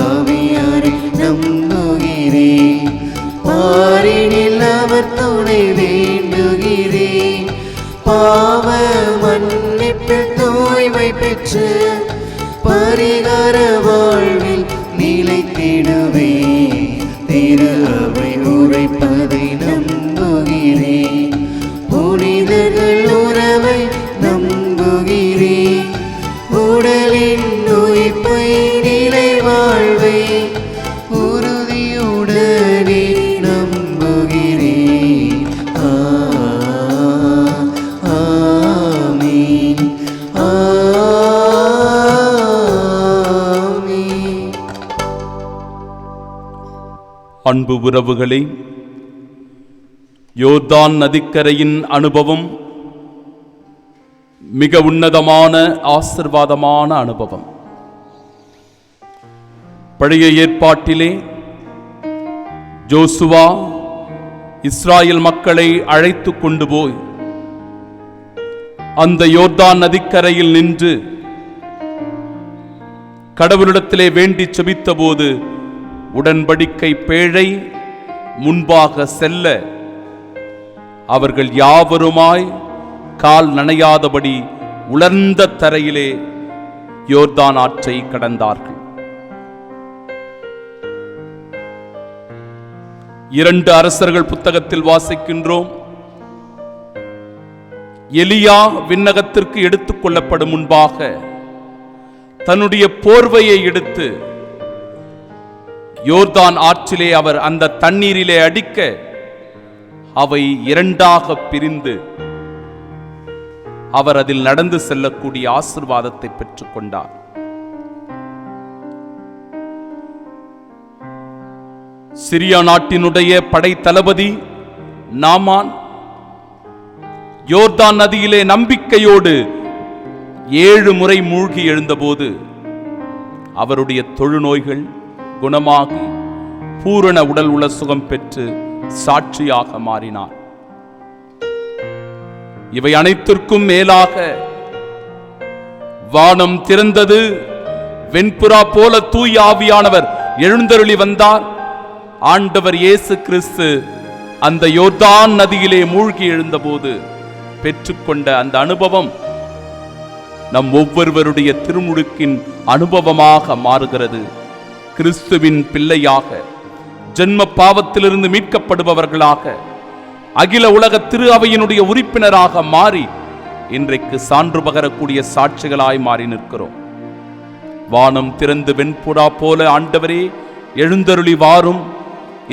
ஆவியாரை நம்புகிறேன், பாரினில் அவர் துணை வேண்டுகிறேன். பாவ மன்னிப்பில் தூய்மை பெற்று பரிகார வாழ்வில் நிலைத்திடுவே. திரு அவை உரைப்பதை நம்புகிறேன், புனிதர்கள் உறவை அன்பு உறவுகளே, யோர்தான் நதிக்கரையின் அனுபவம் மிக உன்னதமான ஆசீர்வாதமான அனுபவம். பழைய ஏற்பாட்டிலே யோசுவா இஸ்ராயேல் மக்களை அழைத்து கொண்டு போய் அந்த யோர்தான் நதிக்கரையில் நின்று கடவுளிடத்திலே வேண்டி செபித்த போது உடன்படிக்கை பேழை முன்பாக செல்ல அவர்கள் யாவருமாய் கால் நனையாதபடி உலர்ந்த தரையிலே யோர்தான் ஆற்றை கடந்தார்கள். 2 அரசர்கள் புத்தகத்தில் வாசிக்கின்றோம், எலியா விண்ணகத்திற்கு எடுத்துக் கொள்ளப்படும் முன்பாக தன்னுடைய போர்வையை எடுத்து யோர்தான் ஆற்றிலே அவர் அந்த தண்ணீரிலே அடிக்க அவை 2ஆக பிரிந்து அவர் அதில் நடந்து செல்லக்கூடிய ஆசீர்வாதத்தை பெற்றுக் கொண்டார். சிரியா நாட்டினுடைய படை தளபதி நாமான் யோர்தான் நதியிலே நம்பிக்கையோடு 7 முறை மூழ்கி எழுந்தபோது அவருடைய தொழுநோய்கள் குணமாகி பூரண உடல் உள்ள சுகம் பெற்று சாட்சியாக மாறினார். இவை அனைத்திற்கும் மேலாக வானம் திறந்தது, வெண்புறா போல தூய ஆவியானவர் எழுந்தருளி வந்தார். ஆண்டவர் இயேசு கிறிஸ்து அந்த யோர்தான் நதியிலே மூழ்கி எழுந்தபோது பெற்றுக்கொண்ட அந்த அனுபவம் நம் ஒவ்வொருவருடைய திருமுழுக்கின் அனுபவமாக மாறுகிறது. கிறிஸ்துவின் பிள்ளையாக, ஜென்ம பாவத்திலிருந்து மீட்கப்படுபவர்களாக, அகில உலக திரு அவையினுடைய உறுப்பினராக மாறி இன்றைக்கு சான்று பகரக்கூடிய சாட்சிகளாய் மாறி நிற்கிறோம். வானம் திறந்து வெண்புறா போல ஆண்டவரே எழுந்தருளி வாரும்,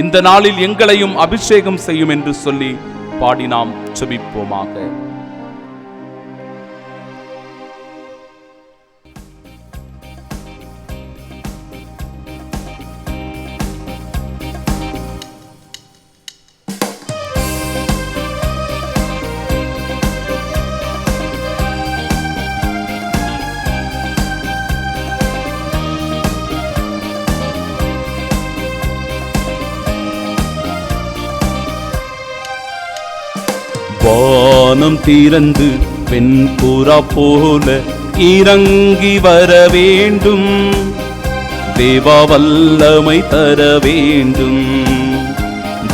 இந்த நாளில் எங்களையும் அபிஷேகம் செய்யும் என்று சொல்லி பாடி நாம் செபிப்போமாக. வானம் திறந்து வெண்புறா போல இறங்கி வர வேண்டும், தேவா வல்லமை தர வேண்டும்,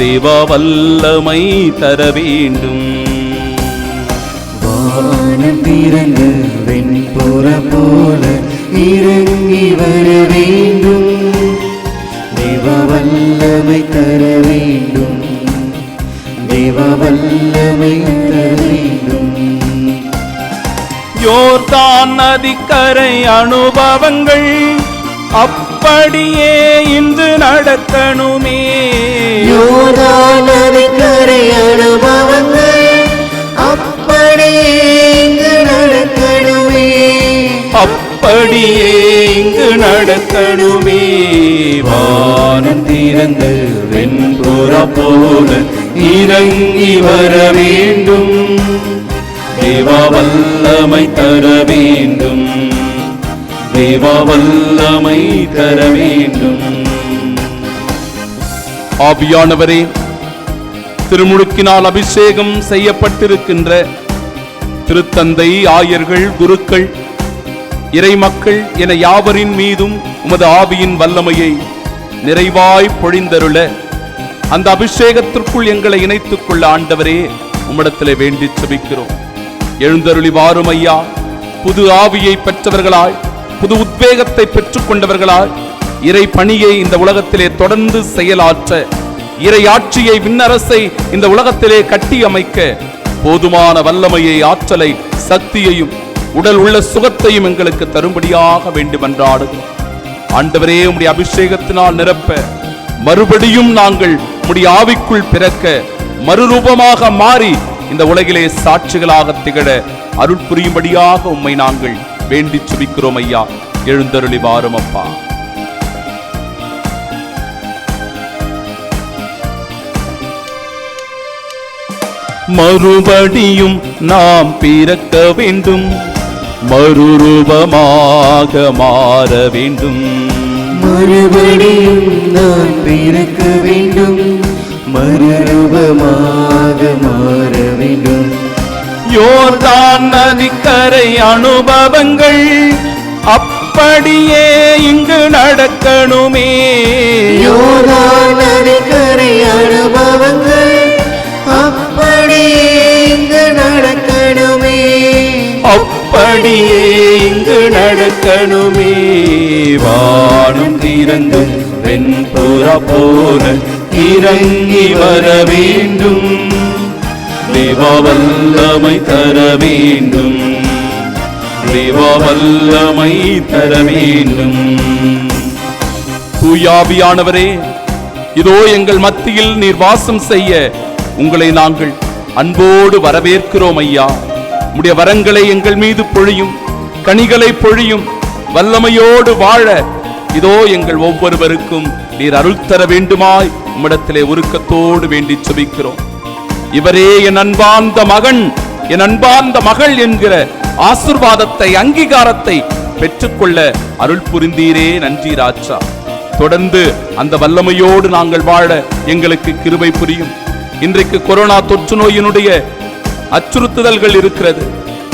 தேவா வல்லமை தர வேண்டும். வானம் திறந்து வெண்புறா போல இறங்கி வர வேண்டும், தேவா வல்லமை தர வேண்டும், தேவா வல்லமை தர வேண்டும். யோர்தான் நதிக்கரை அனுபவங்கள் அப்படியே இன்று நடக்கணுமே, யோர்தான் நதிக்கரை அனுபவங்கள் அப்படியே இங்கு நடக்கணுமே, அப்படியே இங்கு நடக்கணுமே. வானம் திறந்து வெண்புறா போல இறங்கி வர வேண்டும், தேவா வல்லமை தர வேண்டும், தேவா வல்லமை தர வேண்டும். ஆவியானவரே, திருமுழுக்கினால் அபிஷேகம் செய்யப்பட்டிருக்கின்ற திருத்தந்தை, ஆயர்கள், குருக்கள், இறைமக்கள் என யாவரின் மீதும் உமது ஆவியின் வல்லமையை நிறைவாய் பொழிந்தருள அந்த அபிஷேகத்திற்குள் எங்களை இணைத்துக் கொள்ள ஆண்டவரே உம்மிடத்திலே வேண்டி செபிக்கிறோம். எழுந்தருளி வாரும் ஐயா. புது ஆவியை பெற்றவர்களாய், புது உத்வேகத்தை பெற்றுக் கொண்டவர்களாய் இறை பணியை இந்த உலகத்திலே தொடர்ந்து செயலாற்ற, இறை ஆட்சியை, விண்ணரசை இந்த உலகத்திலே கட்டி அமைக்க போதுமான வல்லமையை, ஆற்றலை, சக்தியையும் உடல் உள்ள சுகத்தையும் எங்களுக்கு தரும்படியாக வேண்டுமென்றாடுகிறோம். ஆண்டவரே, உம்முடைய அபிஷேகத்தினால் நிரப்ப, மறுபடியும் நாங்கள் உம்முடைய ஆவிக்குள் பிறக்க, மறுரூபமாக மாறி இந்த உலகிலே சாட்சிகளாக திகழ அருள் புரியும்படியாக உம்மை நாங்கள் வேண்டி சுபிக்கிறோம் ஐயா. எழுந்தருளி வாரும் அப்பா. மறுபடியும் நாம் பிறக்க வேண்டும், மறுரூபமாக மாற வேண்டும். மறுபடியும் நாம் பிறக்க வேண்டும், மறுரூபமாக மாற வேண்டும். யோர்தான் நதிக்கரை அனுபவங்கள் அப்படியே இங்கு நடக்கணுமே. யோர்தான் நதிக்கரை அனுபவங்கள் அப்படியே இங்கு நடக்கணுமே, அப்படியே இங்கு நடக்கணுமே. வானம் திறந்து வெண்புறா போல இறங்கி வர வேண்டும், தேவா வல்லமை தர வேண்டும், தேவா வல்லமை தர வேண்டும். தூயாவியானவரே, இதோ எங்கள் மத்தியில் நீர் வாசம் செய்ய உங்களை நாங்கள் அன்போடு வரவேற்கிறோம் ஐயா. உம்முடைய வரங்களை எங்கள் மீது பொழியும், கனிகளை பொழியும். வல்லமையோடு வாழ இதோ எங்கள் ஒவ்வொருவருக்கும் நீர் அருள் தர வேண்டுமாய் உம்மிடத்திலே உருக்கத்தோடு வேண்டி செபிக்கிறோம். இவரே என் அன்பார்ந்த மகன், என் அன்பார்ந்த மகள் என்கிற ஆசீர்வாதத்தை, அங்கீகாரத்தை பெற்றுக்கொள்ள அருள் புரிந்தீரே. நன்றி ராஜா. தொடர்ந்து அந்த வல்லமையோடு நாங்கள் வாழ எங்களுக்கு கிருபை புரியும். இன்றைக்கு கொரோனா தொற்று நோயினுடைய அச்சுறுத்துதல்கள் இருக்கிறது.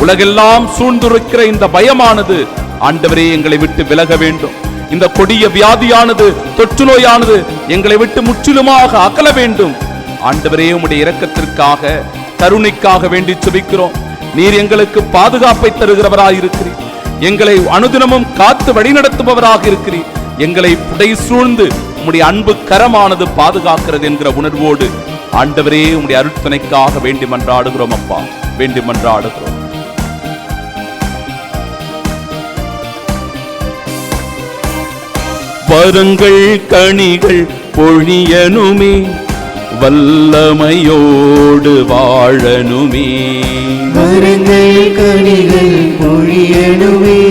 உலகெல்லாம் சூழ்ந்திருக்கிற இந்த பயமானது ஆண்டவரே எங்களை விட்டு விலக வேண்டும். இந்த கொடிய வியாதியானது, தொற்று நோயானது எங்களை விட்டு முற்றிலுமாக அகல வேண்டும். ஆண்டவரே, உம்முடைய இரக்கத்திற்காக, கருணைக்காக வேண்டி செபிக்கிறோம். நீர் எங்களுக்கு பாதுகாப்பை தருகிறவராக இருக்கிறீர். எங்களை அனுதினமும் காத்து வழிநடத்துபவராக இருக்கிறீர். எங்களை புடை சூழ்ந்து உம்முடைய அன்பு கரமானது பாதுகாக்கிறது என்கிற உணர்வோடு ஆண்டவரே உம்முடைய அருட்துணைக்காக வேண்டி மன்றாடுகிறோம் அப்பா, வேண்டி மன்றாடுகிறோம். வரங்கள் கனிகள் பொழியனுமே, வல்லமையோடு வாழனுமே. வரங்கள் கனிகள் பொழியனுமே,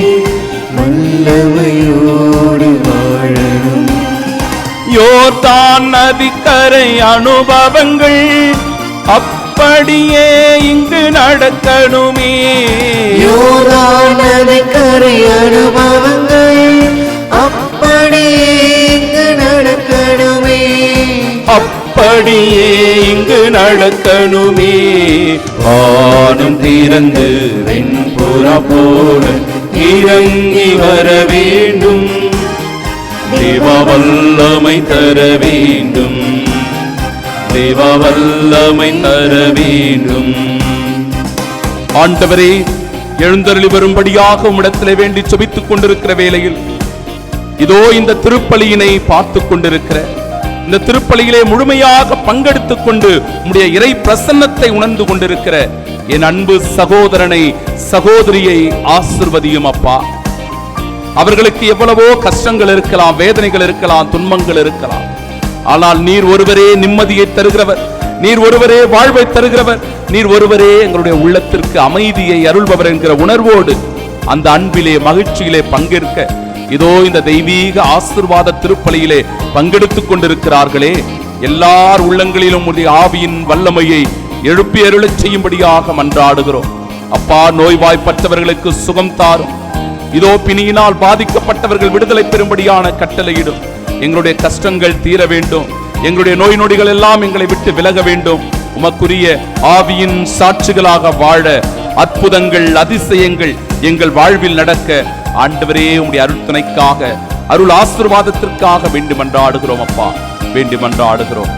வல்லமையோடு வாழனும். யோர்தான் நதிக்கரை அனுபவங்கள் அப்படியே இங்கு நடக்கணுமே. யோர்தான் நதிக்கரை அனுபவங்கள் அப்படியே இங்கு நடக்கணுமே, அப்படியே இங்கு நடக்கணுமே. வானம் திறந்து வெண்புறா போல இறங்கி வர வேண்டும், தேவா வல்லமை தர வேண்டும், தேவா வல்லமை தர வேண்டும். ஆண்டவரே, எழுந்தருளி வரும்படியாக உம்மிடத்திலே வேண்டி செபித்துக் கொண்டிருக்கிற வேளையில் இதோ இந்த திருப்பலியினை பார்த்து கொண்டிருக்கிற, இந்த திருப்பலியிலே முழுமையாக பங்கெடுத்துக் கொண்டு உம்முடைய இறை பிரசன்னத்தை உணர்ந்து கொண்டிருக்கிற என் அன்பு சகோதரனை, சகோதரியை ஆசிர்வதியும் அப்பா. அவர்களுக்கு எவ்வளவோ கஷ்டங்கள் இருக்கலாம், வேதனைகள் இருக்கலாம், துன்பங்கள் இருக்கலாம். ஆனால் நீர் ஒருவரே நிம்மதியை தருகிறவர், நீர் ஒருவரே வாழ்வை தருகிறவர், நீர் ஒருவரே எங்களுடைய உள்ளத்திற்கு அமைதியை அருள்பவர் என்கிற உணர்வோடு அந்த அன்பிலே, மகிழ்ச்சியிலே பங்கேற்க இதோ இந்த தெய்வீக ஆசீர்வாத திருப்பலியிலே பங்கெடுத்துக் கொண்டிருக்கிறார்களே, எல்லார் உள்ளங்களிலும் உடைய ஆவியின் வல்லமையை எழுப்பி அருளச் செய்யும்படியாக மன்றாடுகிறோம் அப்பா. நோய்வாய்ப்பட்டவர்களுக்கு சுகம் தாரும். இதோ பிணியினால் பாதிக்கப்பட்டவர்கள் விடுதலை பெறும்படியான கட்டளையிடும். எங்களுடைய கஷ்டங்கள் தீர வேண்டும், எங்களுடைய நோய் நொடிகள் எல்லாம் எங்களை விட்டு விலக வேண்டும். உமக்குரிய ஆவியின் சாட்சிகளாக வாழ அற்புதங்கள், அதிசயங்கள் எங்கள் வாழ்வில் நடக்க ஆண்டவரே உம்முடைய அருள்துணைக்காக, அருள் ஆசீர்வாதத்திற்காக வேண்டி மன்றாடுகிறோம் அப்பா, வேண்டி மன்றாடுகிறோம்.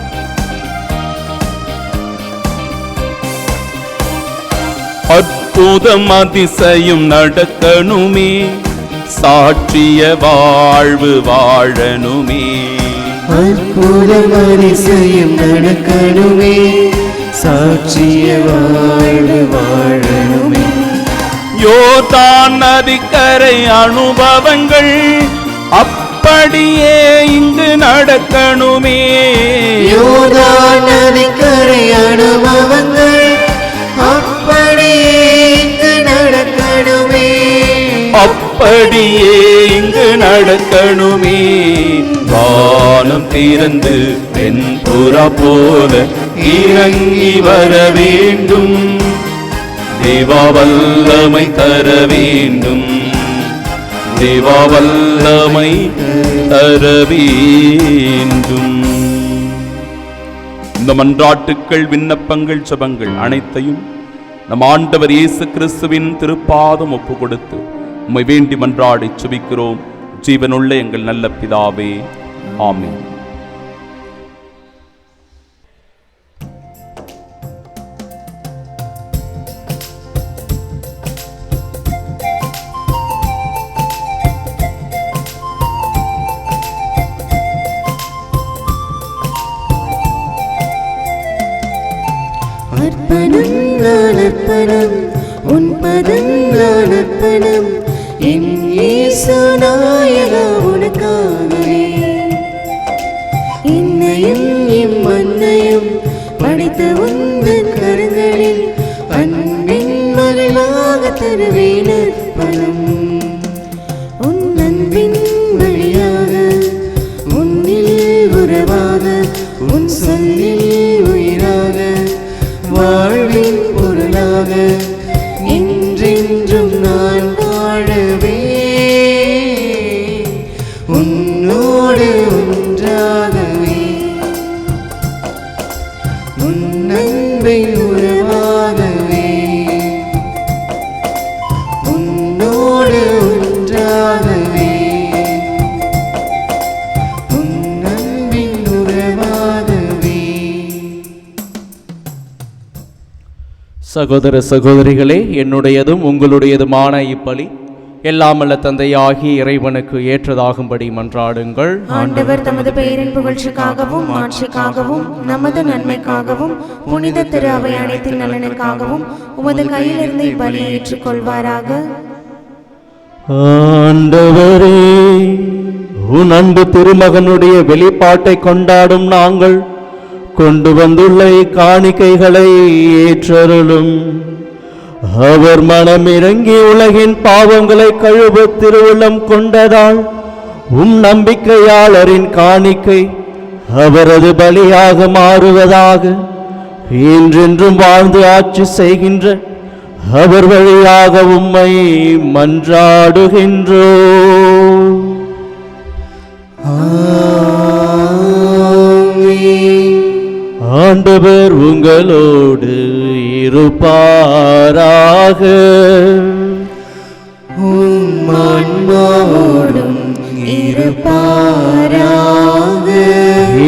அற்புதம் அதிசயம் நடக்கணுமே, சாட்சிய வாழ்வு வாழணுமே. அற்புதம் அதிசயம் நடக்கணுமே, சாட்சிய வாழ்வு வாழணுமே. யோர்தான் நதிக்கரை அனுபவங்கள் அப்படியே இங்கு நடக்கணுமே. யோர்தான் நதிக்கரை அனுபவங்கள் அப்படியே இங்கு நடக்கணுமே, அப்படியே இங்கு நடக்கணுமே. வானம் திறந்து வெண்புறா போல இறங்கி வர வேண்டும். தேவா வல்லமை தர வேண்டும். தேவா வல்லமை தர வேண்டும். இந்த மன்றாட்டுக்கள், விண்ணப்பங்கள், ஜெபங்கள் அனைத்தையும் நம் ஆண்டவர் இயேசு கிறிஸ்துவின் திருப்பாதம் ஒப்பு கொடுத்து உம்மை வேண்டி மன்றாடி ஜெபிக்கிறோம். ஜீவனுள்ள எங்கள் நல்ல பிதாவே, ஆமென். அர்ப்பணம் நான் அர்ப்பணம், உன் பதம் நான் அர்ப்பணம், என் இயேசு நாயகா உனக்காகவே. என்னையும் என் மண்ணையும் படைத்த உந்தன் கரங்களில் அன்பின் மகளாக தருவேன் அர்ப்பணம். உன் அன்பின் வழியாக, உன்னில் உறவாக, உன் சொல்லில் உயிராக, வாழ்வின் பொருளாக என்றென்றும் நான் வாழவே. உன்னோடு ஒன்றாகவே, உன் அன்பை உறவாகவே, உன்னோடு ஒன்றாகவே, உன் அன்பின் உறவாகவே. சகோதர சகோதரிகளே, என்னுடையதும் உங்களுடையதுமான இப்பலி எல்லாமல்ல தந்தையாகி இறைவனுக்கு ஏற்றதாகும்படி மன்றாடுங்கள். ஆண்டவர் தமது பெயரின் புகழ்ச்சிக்காகவும் மாட்சிக்காகவும் நமது நன்மைக்காகவும் புனித திரு அவை அனைத்தின் நலனுக்காகவும் உமது கையிலிருந்து இப்பலியை ஏற்றுக்கொள்வாராக. ஆண்டவரே, உன் அன்பு திருமகனுடைய வெளிப்பாட்டை கொண்டாடும் நாங்கள் கொண்டு வந்துள்ள காணிக்கைகளை ஏற்றருளும். அவர் மனமிறங்கி உலகின் பாவங்களை கழுவ திருவுள்ளம் கொண்டதால் நம்பிக்கையாளரின் காணிக்கை அவரது பலியாக மாறுவதாக. என்றென்றும் வாழ்ந்து ஆட்சி செய்கின்ற அவர் வழியாக உம்மை மன்றாடுகின்றோம். ஆண்டவர் உங்களோடு இருப்பாராக. ஆன்மாவோடும் இருப்பாராக.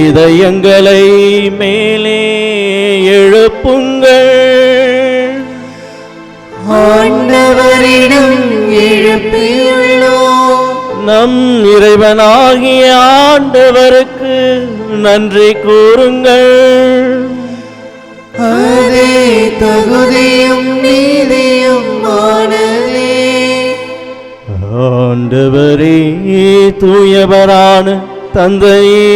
இதயங்களை மேலே எழுப்புங்கள். ஆண்டவரிடம் எழுப்பியுள்ளோம். நம் இறைவனாகிய ஆண்டவருக்கு நன்றி கூறுங்கள். அதே தகுதியும் நீதியும் ஆனதே. ஆண்டவரே, தூயவரான தந்தையே,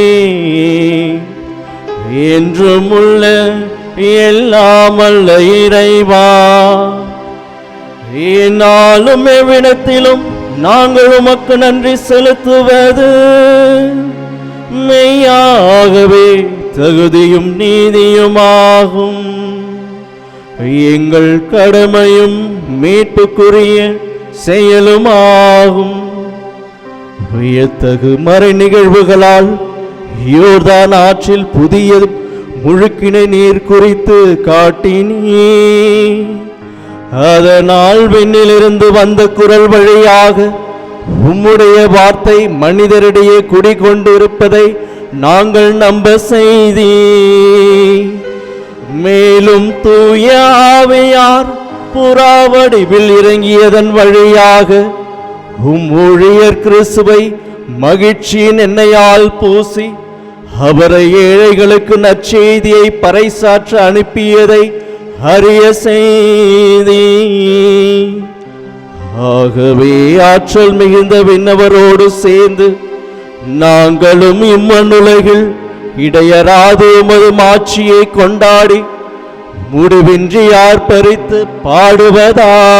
என்றும் உள்ள எல்லாம் வல்ல இறைவா, என்னாலும் எவ்விடத்திலும் நாங்கள் உமக்கு நன்றி செலுத்துவது மெய்யாகவே தகுதியும் நீதியுமாகும். எங்கள் கடமையும் மீட்புக்குரிய செயலுமாகும். வியத்தகு மறை நிகழ்வுகளால் யோர்தான் ஆற்றில் புதிய முழுக்கினை நீர் குறித்து காட்டினீ. அதனால் விண்ணிலிருந்து வந்த குரல் வழியாக உம்முடைய வார்த்தை மனிதரிடையே குடிகொண்டிருப்பதை நாங்கள் நம்ப செய்தீ. மேலும் தூய ஆவியார் புறாவடிவில் இறங்கியதன் வழியாக ஊழியர் கிறிஸ்துவை மகிழ்ச்சியின் எண்ணெயால் பூசி அவரை ஏழைகளுக்கு நற்செய்தியை பறைசாற்ற அனுப்பியதை அறிய செய்தி. ஆகவே ஆற்றல் மிகுந்த விண்ணவரோடு சேர்ந்து நாங்களும் இம்மண்ணுலகில் இடையராது உமது மாட்சியை கொண்டாடி முடிவின்றி ஆர்ப்பரித்து பாடுவதாவது.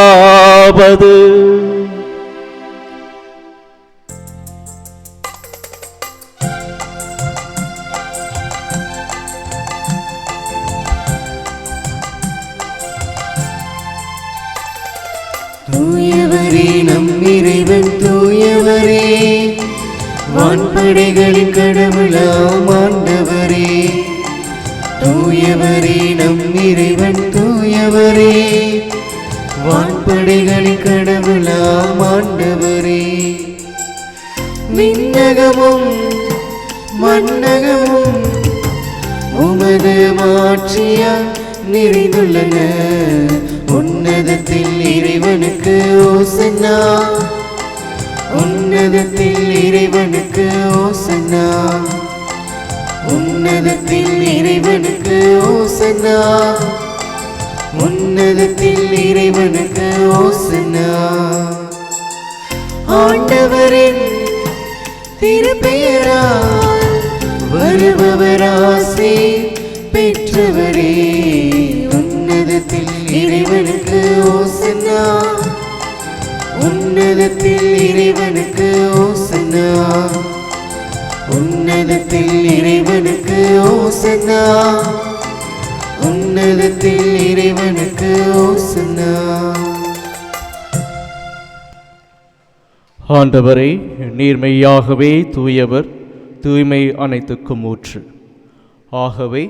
தூயவரே நம் இறைவன் தூயவரே, வான்படைகளின் கடவுளாம் ஆண்டவரே. தூயவரே நம் இறைவன் தூயவரே, வான்படைகளின் கடவுளாம் ஆண்டவரே. விண்ணகமும் மண்ணகமும் உமது மாட்சியால் நிறைந்துள்ளன. உன்னதத்தில் இறைவனுக்கு ஓசன்னா, உன்னதத்தில் இறைவனுக்கு ஓசன்னா, உன்னதத்தில் இறைவனுக்கு ஓசன்னா, உன்னதத்தில் இறைவனுக்கு ஓசன்னா. ஆண்டவரின் திருப்பெயரால் வருபவராசி பெற்றவரே, உன்னதத்தில் இறைவனுக்கு ஓசன்னா, உன்னதத்தில் இறைவனுக்கு ஓசன்னா, உன்னதத்தில் இறைவனுக்கு ஓசன்னா, உன்னதத்தில் இறைவனுக்கு ஓசன்னா. ஆண்டவரே, நீர் மெய்யாகவே தூயவர், தூய்மை அனைத்துக்கும் ஊற்று. ஆகவே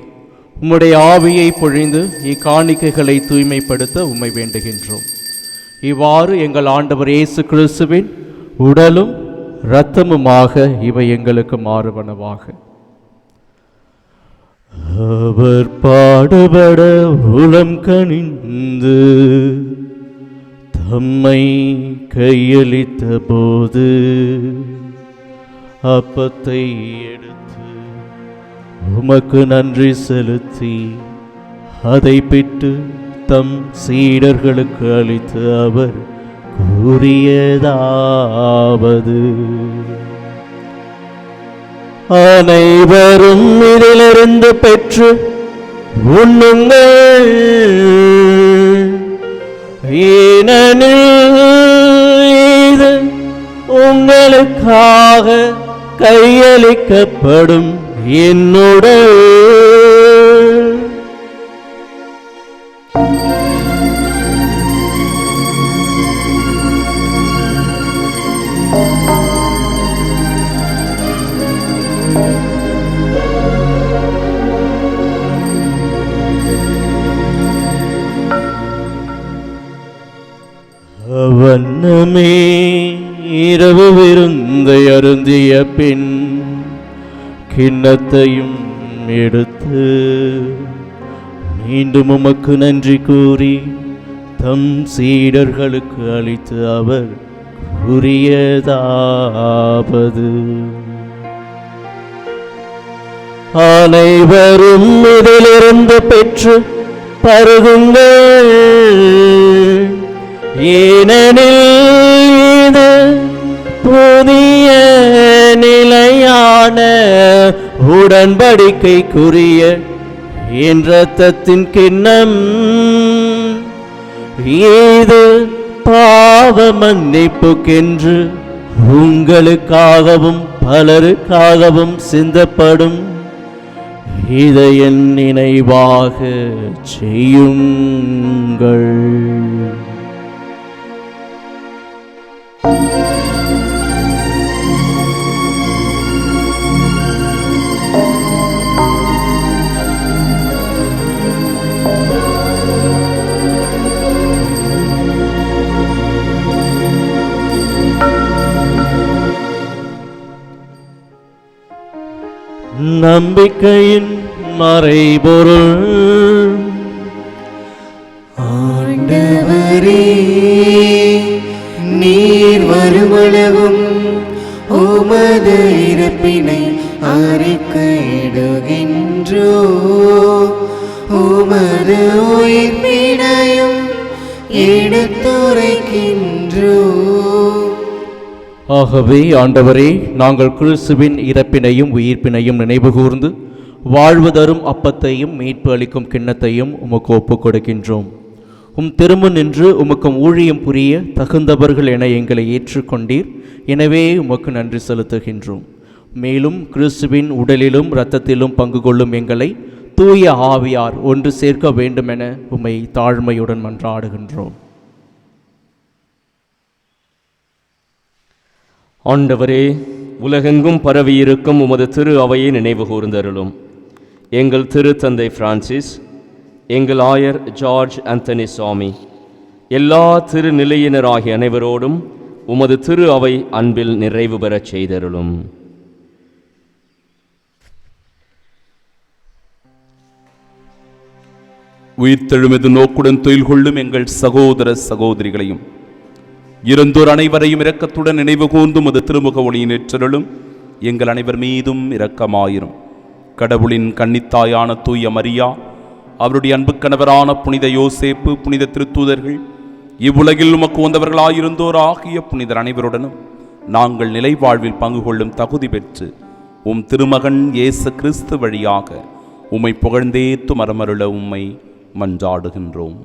உம்முடைய ஆவியை பொழிந்து இக்காணிக்கைகளை தூய்மைப்படுத்த உம்மை வேண்டுகின்றோம். இவ்வாறு எங்கள் ஆண்டவர் இயேசு கிறிஸ்துவின் உடலும் இரத்தமுமாக இவை எங்களுக்கு மாறுவனவாக. அவர் பாடுபட உளம் கனிந்து தம்மை கையளித்த போது அப்பத்தை எடுத்து உமக்கு நன்றி செலுத்தி அதை பிட்டு தம் சீடர்களுக்கு அளித்து அவர் கூறியதாவது: அனைவரும் இதிலிருந்து பெற்று உண்ணுங்கள், ஏனெனில் இது உங்களுக்காக கையளிக்கப்படும் என்னுடைய வண்ணமே இரவு விருந்தை அருந்திய பின் கிண்ணத்தையும் எடுத்து மீண்டும் உமக்கு நன்றி கூறி தம் சீடர்களுக்கு அளித்து அவர் கூறியதாவது: அனைவரும் இதிலிருந்து பெற்று பருகுங்கள், ஏனெனில் இது புதிய நிலையான உடன்படிக்கைக்குரிய என் இரத்தத்தின் கிண்ணம். இது பாவ மன்னிப்புக்கென்று உங்களுக்காகவும் பலருக்காகவும் சிந்தப்படும். இதை என் நினைவாக செய்யுங்கள். நம்பிக்கையின் மறைபொருள். ஆண்டவரே, நீர் வருமளவும் உமது இறப்பினை அறிக்கையிடுகின்றோ, உமது உயிர்ப்பினையும் எடுத்துரைக்கின்றோ. ஆகவே ஆண்டவரே, நாங்கள் கிறிஸ்துவின் இறப்பினையும் உயிர்ப்பினையும் நினைவுகூர்ந்து வாழ்வு தரும் அப்பத்தையும் மீட்பு அளிக்கும் கிண்ணத்தையும் உமக்கு ஒப்புக் கொடுக்கின்றோம். உம் திரும்ப நின்று உமக்கும் ஊழியம் புரிய தகுந்தவர்கள் என எங்களை ஏற்றுக்கொண்டீர். எனவே உமக்கு நன்றி செலுத்துகின்றோம். மேலும் கிறிஸ்துவின் உடலிலும் இரத்தத்திலும் பங்கு கொள்ளும் எங்களை தூய ஆவியார் ஒன்று சேர்க்க வேண்டுமென உம்மை தாழ்மையுடன் மன்றாடுகின்றோம். ஆண்டவரே, உலகெங்கும் பரவியிருக்கும் உமது திரு அவையை நினைவு கூர்ந்தருளும். எங்கள் திருத்தந்தை பிரான்சிஸ், எங்கள் ஆயர் ஜார்ஜ் ஆந்தனி சுவாமி, எல்லா திருநிலையினராகிய அனைவரோடும் உமது திரு அவை அன்பில் நிறைவு பெறச் செய்தருளும். உயிர்த்தெழுமெது நோக்குடன் தொழில் கொள்ளும் எங்கள் சகோதர சகோதரிகளையும் இறந்தோர் அனைவரையும் இரக்கத்துடன் நினைவு கூர்ந்தும் அது திருமுக ஒளியின் ஏற்றலும் எங்கள் அனைவர் மீதும் இரக்கமாயிரும். கடவுளின் கன்னித்தாயான தூய மரியா, அவருடைய அன்பு கணவரான புனித யோசேப்பு, புனித திருத்தூதர்கள், இவ்வுலகில் உமக்கு வந்தவர்களாயிருந்தோர் ஆகிய புனிதர் அனைவருடனும் நாங்கள் நிலை வாழ்வில் பங்கு கொள்ளும் தகுதி பெற்று உம் திருமகன் இயேசு கிறிஸ்து வழியாக உம்மை புகழ்ந்தேத்து மரமருள உம்மை மன்றாடுகின்றோம்.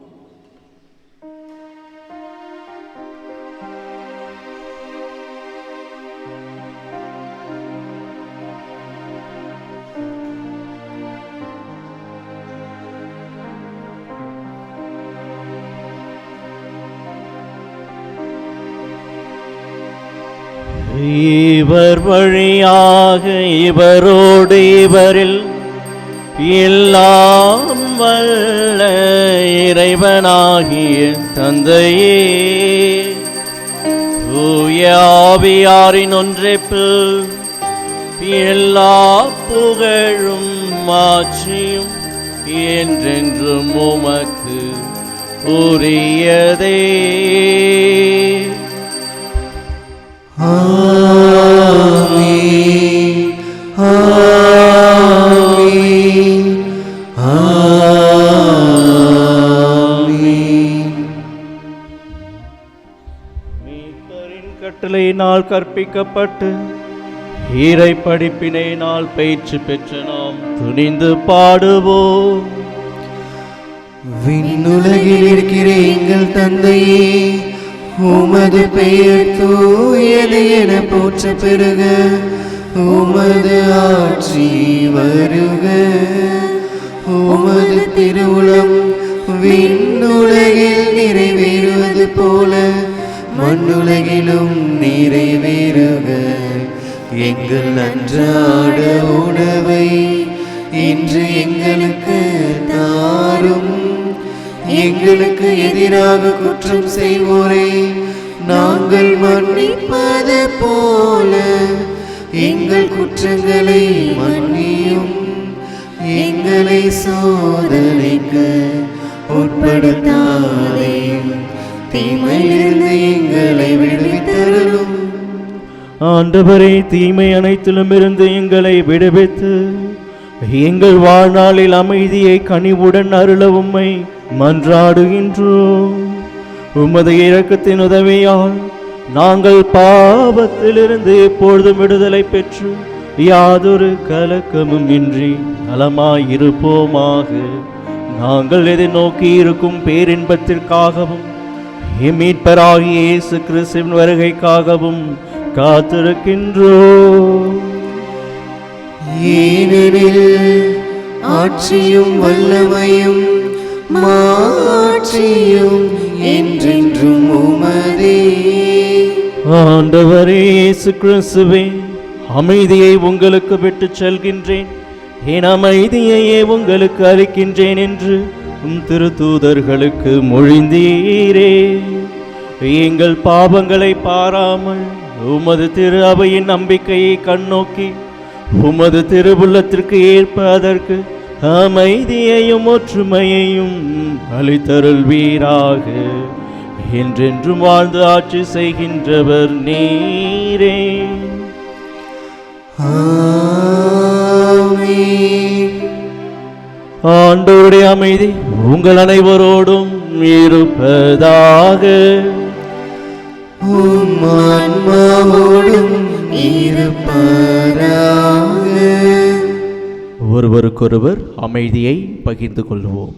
இவர் வழியாக இவரோடு இவரில் எல்லாம் வல்ல இறைவனாகிய தந்தையே, தூய ஆவியாரின் ஒன்றைப்பில் எல்லா புகழும் மாட்சியும் என்றென்றும் உமக்கு உரியதே. ஆமென், ஆமென், ஆமென். மீட்பரின் கட்டளையினால் கற்பிக்கப்பட்டு இறை படிப்பினையினால் பயிற்சி பெற்ற நாம் துணிந்து பாடுவோம். விண்ணுலகில் இருக்கிற எங்கள் தந்தையே, உமது பெயர் தூயது என போற்ற பெறுக. உமது ஆட்சி வருக. உமது திருவுளம் விண்ணுலகில் நிறைவேறுவது போல மண்ணுலகிலும் நிறைவேறுக. எங்கள் அன்றாட உணவை இன்று எங்களுக்கு தாரும். எங்களுக்கு எதிராக குற்றம் செய்வோரை நாங்கள் மன்னிப்பது போல எங்கள் குற்றங்களை மன்னியும். எங்களை சோதனைக்கு உட்படுத்தாதேயும், தீமையிலிருந்து எங்களை விடுவித்தருளும். ஆண்டவரே, தீமை அனைத்திலும் இருந்து எங்களை விடுவித்து எங்கள் வாழ்நாளில் அமைதியை கனிவுடன் அருள உம்மை மன்றாடுகின்றோம். உமது இரக்கத்தின் உதவியால் நாங்கள் பாவத்திலிருந்து எப்பொழுதும் விடுதலை பெற்று யாதொரு கலக்கமும் இன்றி நலமாயிருப்போமாக. நாங்கள் எதிர்நோக்கி இருக்கும் பேரின்பத்திற்காகவும் மீட்பராகிய இயேசு கிறிஸ்துவின் வருகைக்காகவும் காத்திருக்கின்றோம். ஏனெனில் ஆட்சியும் வல்லமையும் மாட்சியும் என்றென்றும் உமதே. ஆண்டவரே இயேசு கிறிஸ்துவே, அமைதியை உங்களுக்கு விட்டுச் செல்கின்றேன், என் அமைதியையே உங்களுக்கு அளிக்கின்றேன் என்று உம் திருத்தூதர்களுக்கு மொழிந்தீரே. எங்கள் பாவங்களை பாராமல் உமது திரு அவையின் நம்பிக்கையை கண்ணோக்கி உமது திருவுள்ளத்திற்கு ஏற்ப அதற்கு அமைதியையும் ஒற்றுமையையும் அளித்தருள்வீராக. என்றென்றும் வாழ்ந்து ஆட்சி செய்கின்றவர் நீரே. ஆமென். ஆண்டவருடைய அமைதி உங்கள் அனைவரோடும் இருப்பதாக. உம் ஆன்மாவோடும் இருப்பதாக. ஒருவருக்கொருவர் அமைதியை பகிர்ந்து கொள்வோம்.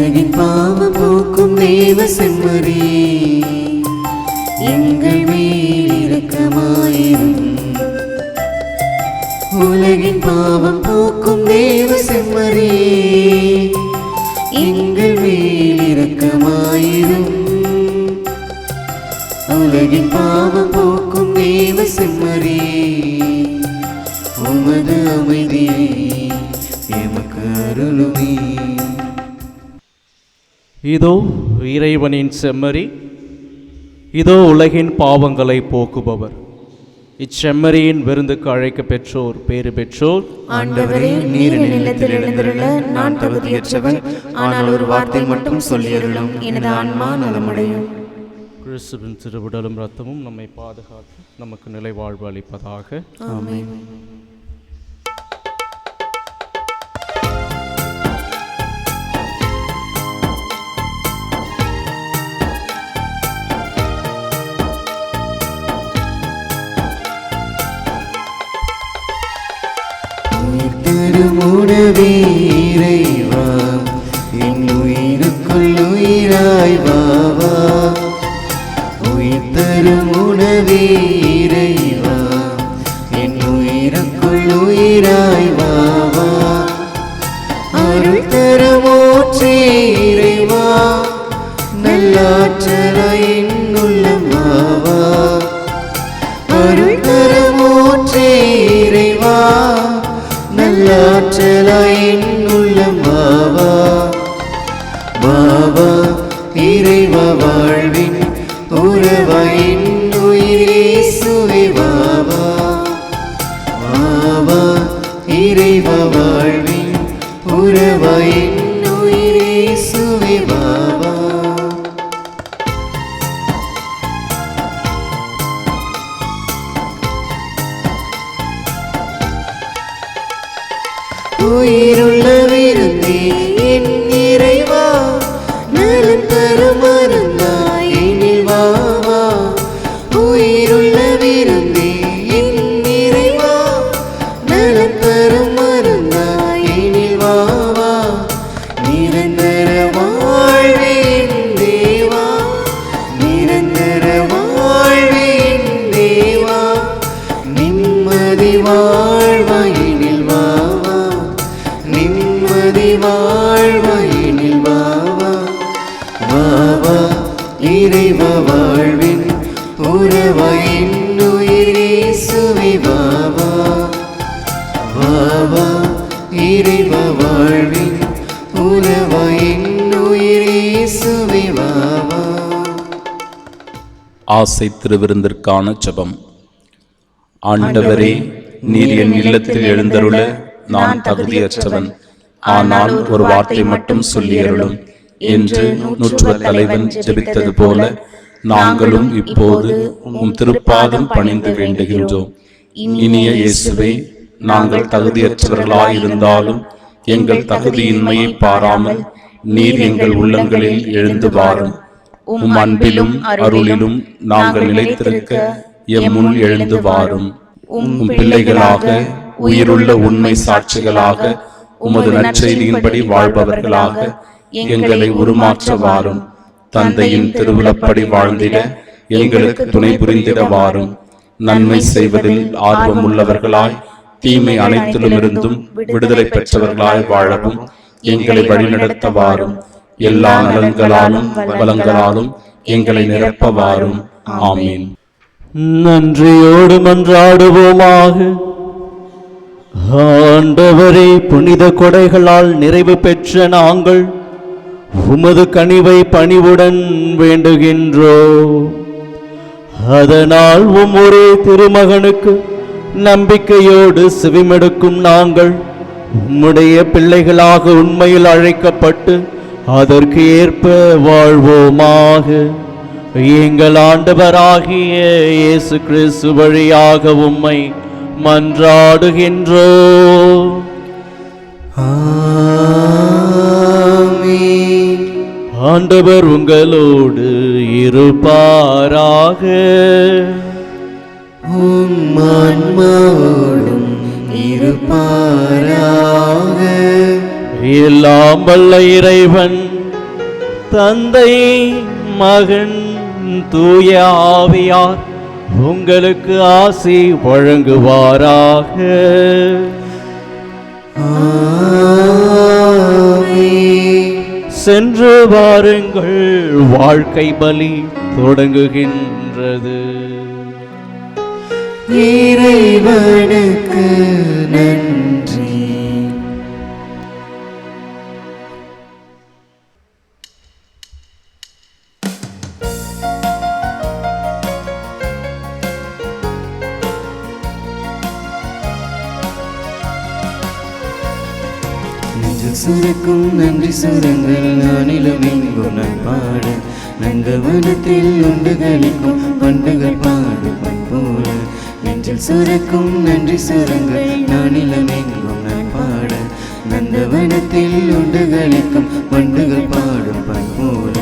உலகின் பாவம் போக்கும் தேவ செம்மறி, எங்கள் மேல் இரக்கமாயிரும். உலகின் பாவம் போக்கும் தேவ செம்மறி, எங்கள் மேல் இரக்கமாயிரும். உலகின் பாவம் போக்கும் தேவ செம்மறி, உமது அமைதியை எமக்கு அருளுமே. இதோ இறைவனின் செம்மறி, இதோ உலகின் பாவங்களை போக்குபவர். இச்செம்மறியின் விருந்துக்கு அழைக்க பெற்றோர் பேறு பெற்றோர். ஆண்டவரே, நீர் என் இல்லத்தில் எழுந்தருள நான் தகுதியற்றவன். ஆனால் ஒரு வார்த்தை மட்டும் சொல்லியருளும், எனது ஆன்மா நலமடையும். கிறிஸ்துவின் திருவுடலும் இரத்தமும் நம்மை பாதுகாத்து நமக்கு நிலை வாழ்வு அளிப்பதாக. ஆமென். உணவே இறைவா, என் உயிருக்குள் உயிராய் வாவா. உயிர் தரும் உணவே இறைவா, என் உயிருக்குள் உயிராய் வாவா. அருள் தரும் ஊற்றே இறைவா, நல்லாற்றலாய் என் உள்ளம் வாவா. அருள் தரும் ஊற்றே இறைவா, நல்லாற்றலாய் என் உள்ளம் வாவா. வாவா இறைவா, வாழ்வின் உறவாயின் உயிரேசுவே வாவா. வாவா இறைவா, வாழ்வின் உறவாயின் உயிரேசுவே வாவா. உயிருள்ள விருந்தே என் இறைவா, நலம் தரும் மருந்தாய் எனில் வாவா. உயிருள்ள விருந்தே என் இறைவா, நலம் தரும் மருந்தாய் எனில் வாவா. நிரந்தர வாழ்வே என் தேவா, நிரந்தர வாழ்வே என் தேவா. நிம்மதி வாழ்வாயினில் வாவா, நிம்மதி வாழ்வாயினில் வாவா. வாவா இறைவா, வாழ்வின் உறவாயின் உயிரேசுவே வாவா. வாவா இறைவா, வாழ்வின் உறவாயின் உயிரேசுவே வாவா. ஆசை திருவிருந்திற்கான ஜெபம். ஆண்டவரே, நீர் என் இல்லத்தில் எழுந்தருள நான் தகுதியற்றவன். ஆனால் ஒரு வார்த்தை மட்டும் சொல்லியருளும் என்று நூற்றுவ தலைவன் ஜெபித்தது போல நாங்களும் இப்போது உம் திருப்பாதம் பணிந்து வேண்டுகின்றோம். இனிய இயேசுவே, நாங்கள் தகுதியற்றவர்களாயிருந்தாலும் எங்கள் தகுதியின்மையை பாராமல் நீர் எங்கள் உள்ளங்களில் எழுந்து வாரும். உம் அன்பிலும் அருளிலும் நாங்கள் நிலைத்திருக்க எம் முன் எழுந்து வாரும். உம் பிள்ளைகளாக, உயிருள்ள உண்மை சாட்சிகளாக, உமது நற்செய்தியின்படி வாழ்பவர்களாக எங்களை உருமாற்ற வாரும். தந்தையின் திருவுளப்படி வாழ்ந்திட எங்களுக்கு துணை புரிந்திட வாரும். நன்மை செய்வதில் ஆர்வம் உள்ளவர்களாய், தீமை அனைத்திலுமிருந்தும் விடுதலை பெற்றவர்களாய் வாழவும் எங்களை வழிநடத்த வாரும். எல்லா நலன்களாலும் வளங்களாலும் எங்களை நிரப்ப வாரும். ஆமீன். நன்றியோடு மன்றாடுவோமாக. ஆண்டவரே, புனித கொடைகளால் நிறைவு பெற்ற நாங்கள் உமது கனிவை பணிவுடன் வேண்டுகின்றோம். அதனால் ஒரே திருமகனுக்கு நம்பிக்கையோடு செவிமெடுக்கும் நாங்கள் உம்முடைய பிள்ளைகளாக உண்மையில் அழைக்கப்பட்டு அதற்கு ஏற்ப வாழ்வோமாக. எங்கள் ஆண்டவராகிய இயேசு கிறிஸ்து வழியாக உம்மை மன்றாடுகின்றோம். ஆமென். ஆண்டவர் உங்களோடு இருப்பாராக. உம் ஆன்மாவோடும் இருப்பாராக. எல்லாம் வல்ல இறைவன் தந்தை மகன் தூய ஆவியார் உங்களுக்கு ஆசி வழங்குவாராக. சென்று வாருங்கள், வாழ்க்கை பலி தொடங்குகின்றது. இறைவனுக்கு நன்றி. சுரக்கும் நன்றி சுரங்கள் நானிலும் எங்கும் நான் பாட, நங்கவனத்தில் உண்டு களிக்கும் பண்டுகள் பாடும் பண்போல. நெஞ்சில் சுரக்கும் நன்றி சுரங்கள் நானிலும் எங்கும் நான் பாட, நந்தவனத்தில் உண்டு களிக்கும் பண்டுகள் பாடும் பண்போல.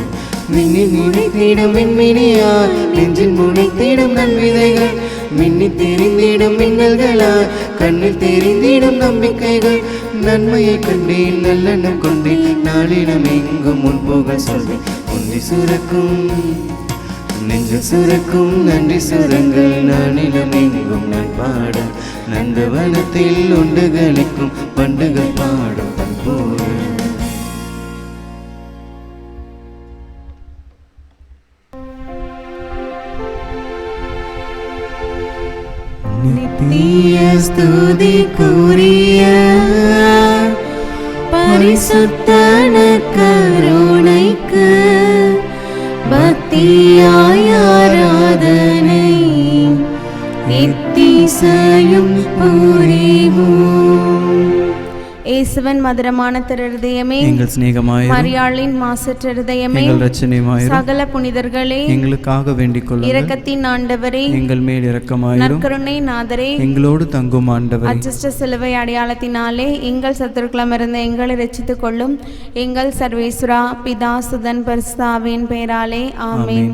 மின்னில் நினைத்திடும் மின்மினியார் நெஞ்சில் முனைத்திடும் நன்விதைகள், மின்னி தெரிந்திடும் மின்னல்களால் கண்ணில் தெரிந்திடும் நம்பிக்கைகள். நன்மையை கண்டேன் நல்லெண்ணம் கொண்டேன் நாளிடம் எங்கும் முன்போக சொல்வேன். ஒன்றி சுரக்கும் நெஞ்சில் சுரக்கும் நன்றி சுரங்கள் நானிலம் எங்கும் நான் பாட, நந்தவனத்தில் உண்டு களிக்கும் பண்டுகள் பாடும் பண்போல. நித்திய ஸ்துதிக்குரிய பரிசுத்த நற்கருணைக்கு பக்தியாய் ஆராதனை எத்திசையும் புரிவோம். இயேசுவின் மதுரமான திருஹதயமே, எங்கள் சிநேகமாயிரும். மரியாளின் மாசற்ற இருதயமே, எங்கள் இரட்சணியமாயிரும். சகல புனிதர்களே, எங்களுக்காக வேண்டிக் கொள்ளுங்கள். இரக்கத்தின் ஆண்டவரே, எங்கள் மேல் இரக்கமாயிரும். நற்கருணை நாதரே, எங்களோடு தங்கும் ஆண்டவரே, அச்சிஷ்ட சிலுவை அடையாளத்தினாலே எங்கள் சத்துருக்களமிருந்து எங்களை ரட்சித்துக் கொள்ளும். எங்கள் சர்வேஸ்வரா, பிதா சுதன் பரிசுத்த ஆவியின் பெயராலே ஆமென்.